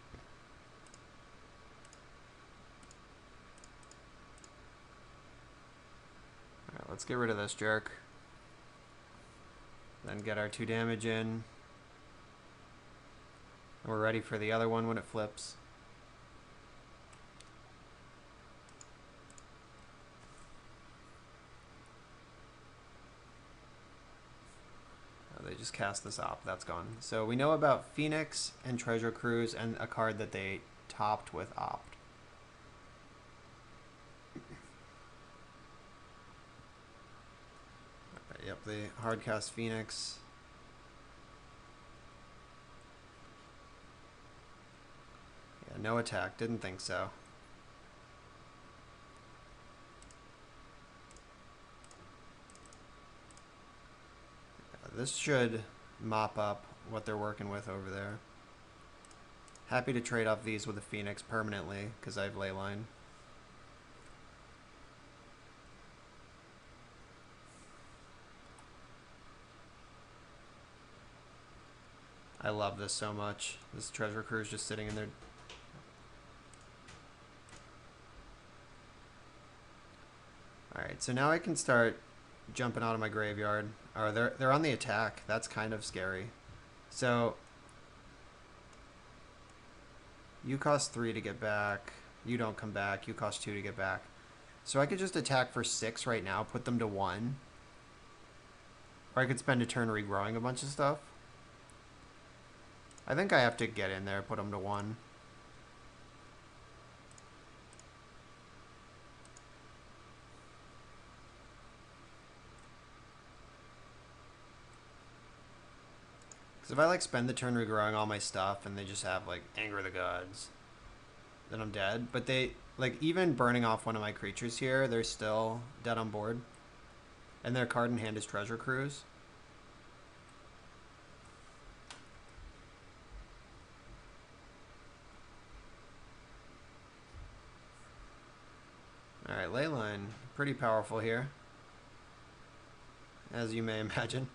Alright, let's get rid of this jerk. Then get our 2 damage in. And we're ready for the other one when it flips. just cast this op. That's gone. So we know about Phoenix and Treasure Cruise and a card that they topped with Opt. Okay, yep, they hardcast Phoenix. Yeah, no attack. Didn't think so. This should mop up what they're working with over there. Happy to trade off these with a Phoenix permanently, because I have Leyline. I love this so much. This Treasure Cruise just sitting in there. Alright, so now I can start jumping out of my graveyard. Or they're on the attack. That's kind of scary. So you cost 3 to get back. You don't come back. You cost 2 to get back. So I could just attack for 6 right now, put them to 1. Or I could spend a turn regrowing a bunch of stuff. I think I have to get in there, put them to 1. Because if I like spend the turn regrowing all my stuff and they just have like Anger the Gods, then I'm dead. But they, like, even burning off one of my creatures here, they're still dead on board. And their card in hand is Treasure Cruise. Alright, Leyline, pretty powerful here, as you may imagine.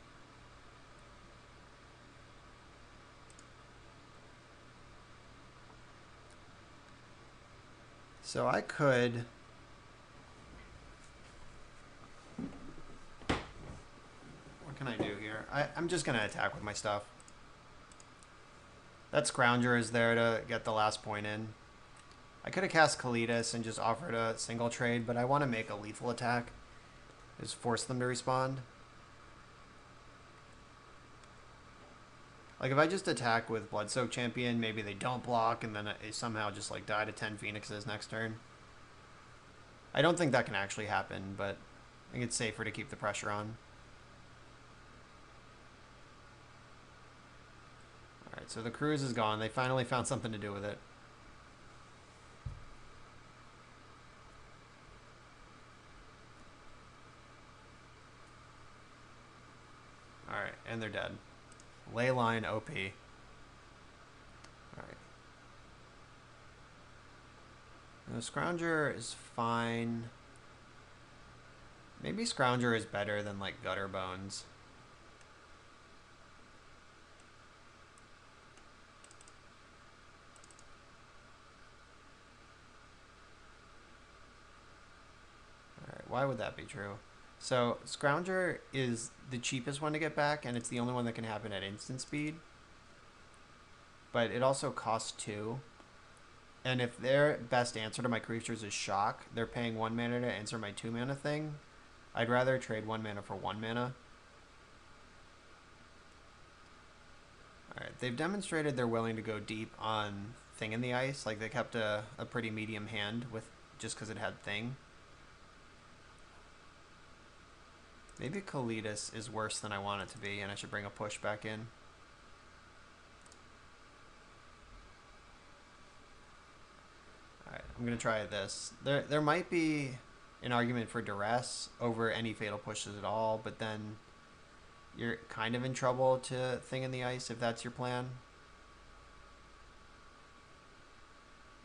So I could... What can I do here? I'm just going to attack with my stuff. That Scrounger is there to get the last point in. I could have cast Kalidas and just offered a single trade, but I want to make a lethal attack. Just force them to respond. Like, if I just attack with Bloodsoaked Champion, maybe they don't block, and then I somehow just, like, die to 10 Phoenixes next turn. I don't think that can actually happen, but I think it's safer to keep the pressure on. Alright, so the cruise is gone. They finally found something to do with it. Alright, and they're dead. Leyline OP. Alright. The Scrounger is fine. Maybe Scrounger is better than, like, Gutter Bones. Alright, why would that be true? So, Scrounger is the cheapest one to get back, and it's the only one that can happen at instant speed. But it also costs 2. And if their best answer to my creatures is Shock, they're paying 1 mana to answer my 2 mana thing. I'd rather trade 1 mana for 1 mana. Alright, they've demonstrated they're willing to go deep on Thing in the Ice. Like, they kept a pretty medium hand with just because it had Thing. Maybe Kalidas is worse than I want it to be, and I should bring a push back in. Alright, I'm going to try this. There might be an argument for Duress over any Fatal Pushes at all, but then you're kind of in trouble to Thing in the Ice if that's your plan.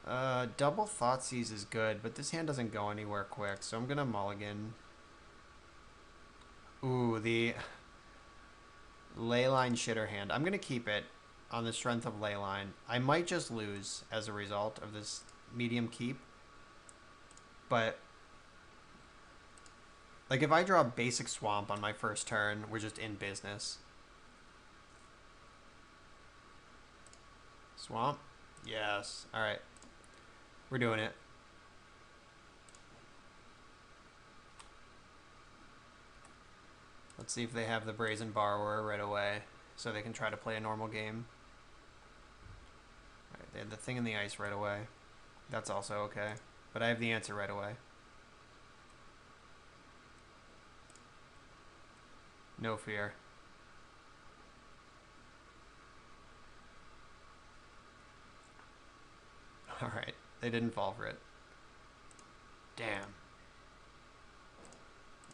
Double Thoughtseize is good, but this hand doesn't go anywhere quick, so I'm going to mulligan. Ooh, the Leyline shitter hand. I'm going to keep it on the strength of Leyline. I might just lose as a result of this medium keep. But, like, if I draw basic Swamp on my first turn, we're just in business. Swamp? Yes. Alright. We're doing it. Let's see if they have the Brazen Borrower right away, so they can try to play a normal game. All right, they had the Thing in the Ice right away. That's also okay. But I have the answer right away. No fear. Alright, they didn't fall for it. Damn.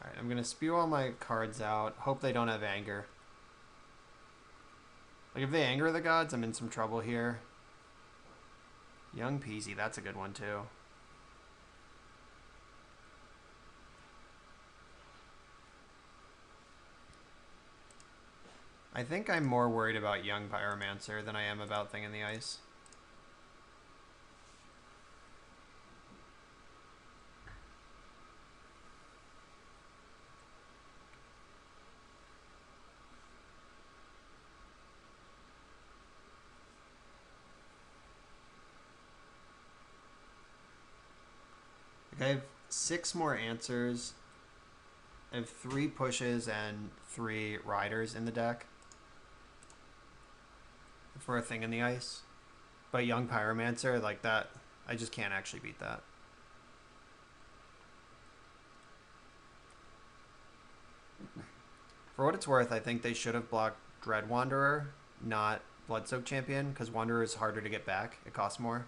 Alright, I'm gonna spew all my cards out. Hope they don't have anger. Like, if they anger the gods, I'm in some trouble here. Young Peasy, that's a good one too. I think I'm more worried about Young Pyromancer than I am about Thing in the Ice. I have 6 more answers. I have 3 pushes and 3 riders in the deck for a Thing in the Ice. But Young Pyromancer, like that, I just can't actually beat that. For what it's worth, I think they should have blocked Dread Wanderer, not Bloodsoaked Champion, because Wanderer is harder to get back. It costs more.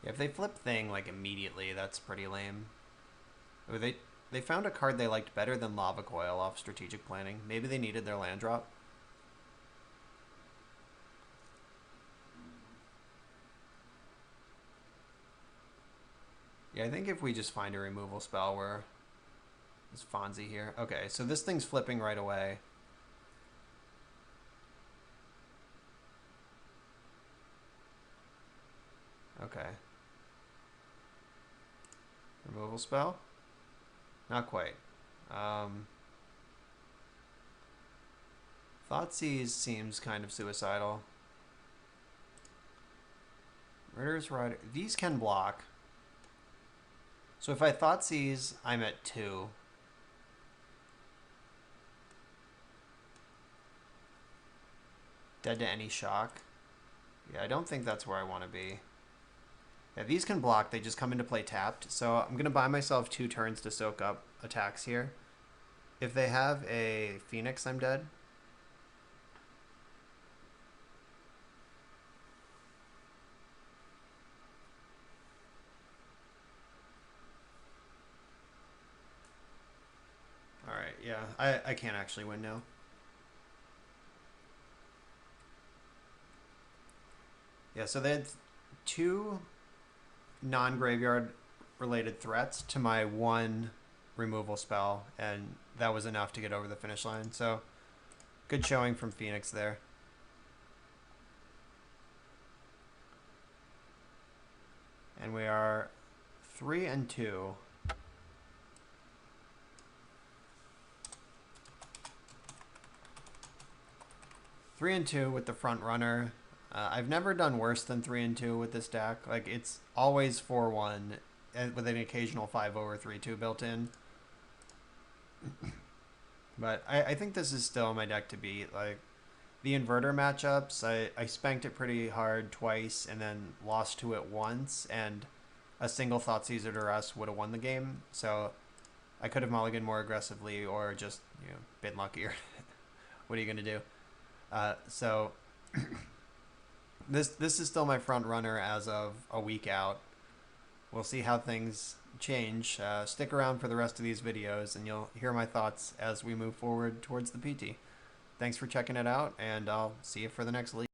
Yeah, if they flip Thing like immediately, that's pretty lame. Oh, they found a card they liked better than Lava Coil off Strategic Planning. Maybe they needed their land drop. Yeah, I think if we just find a removal spell, we're... Is Fonzie here? Okay, so this thing's flipping right away. Okay. Removal spell? Not quite. Thoughtseize seems kind of suicidal. Murderous Rider. These can block. So if I Thoughtseize, I'm at 2. Dead to any shock. Yeah, I don't think that's where I want to be. Yeah, these can block. They just come into play tapped. So I'm going to buy myself 2 turns to soak up attacks here. If they have a Phoenix, I'm dead. Alright, yeah. I can't actually win now. Yeah, so they had 2 non-graveyard related threats to my 1 removal spell, and that was enough to get over the finish line. So good showing from Phoenix there. And we are 3-2. 3-2 with the front runner. I've never done worse than 3-2 with this deck. Like, it's always 4-1 with an occasional 5-0 or 3-2 built in. But I think this is still my deck to beat. Like, the inverter matchups, I spanked it pretty hard twice and then lost to it once, and a single Thoughtseize or Duress would have won the game. So I could have mulliganed more aggressively or just, you know, been luckier. What are you going to do? So this is still my front runner as of a week out. We'll see how things change. Stick around for the rest of these videos and you'll hear my thoughts as we move forward towards the PT. Thanks for checking it out, and I'll see you for the next league.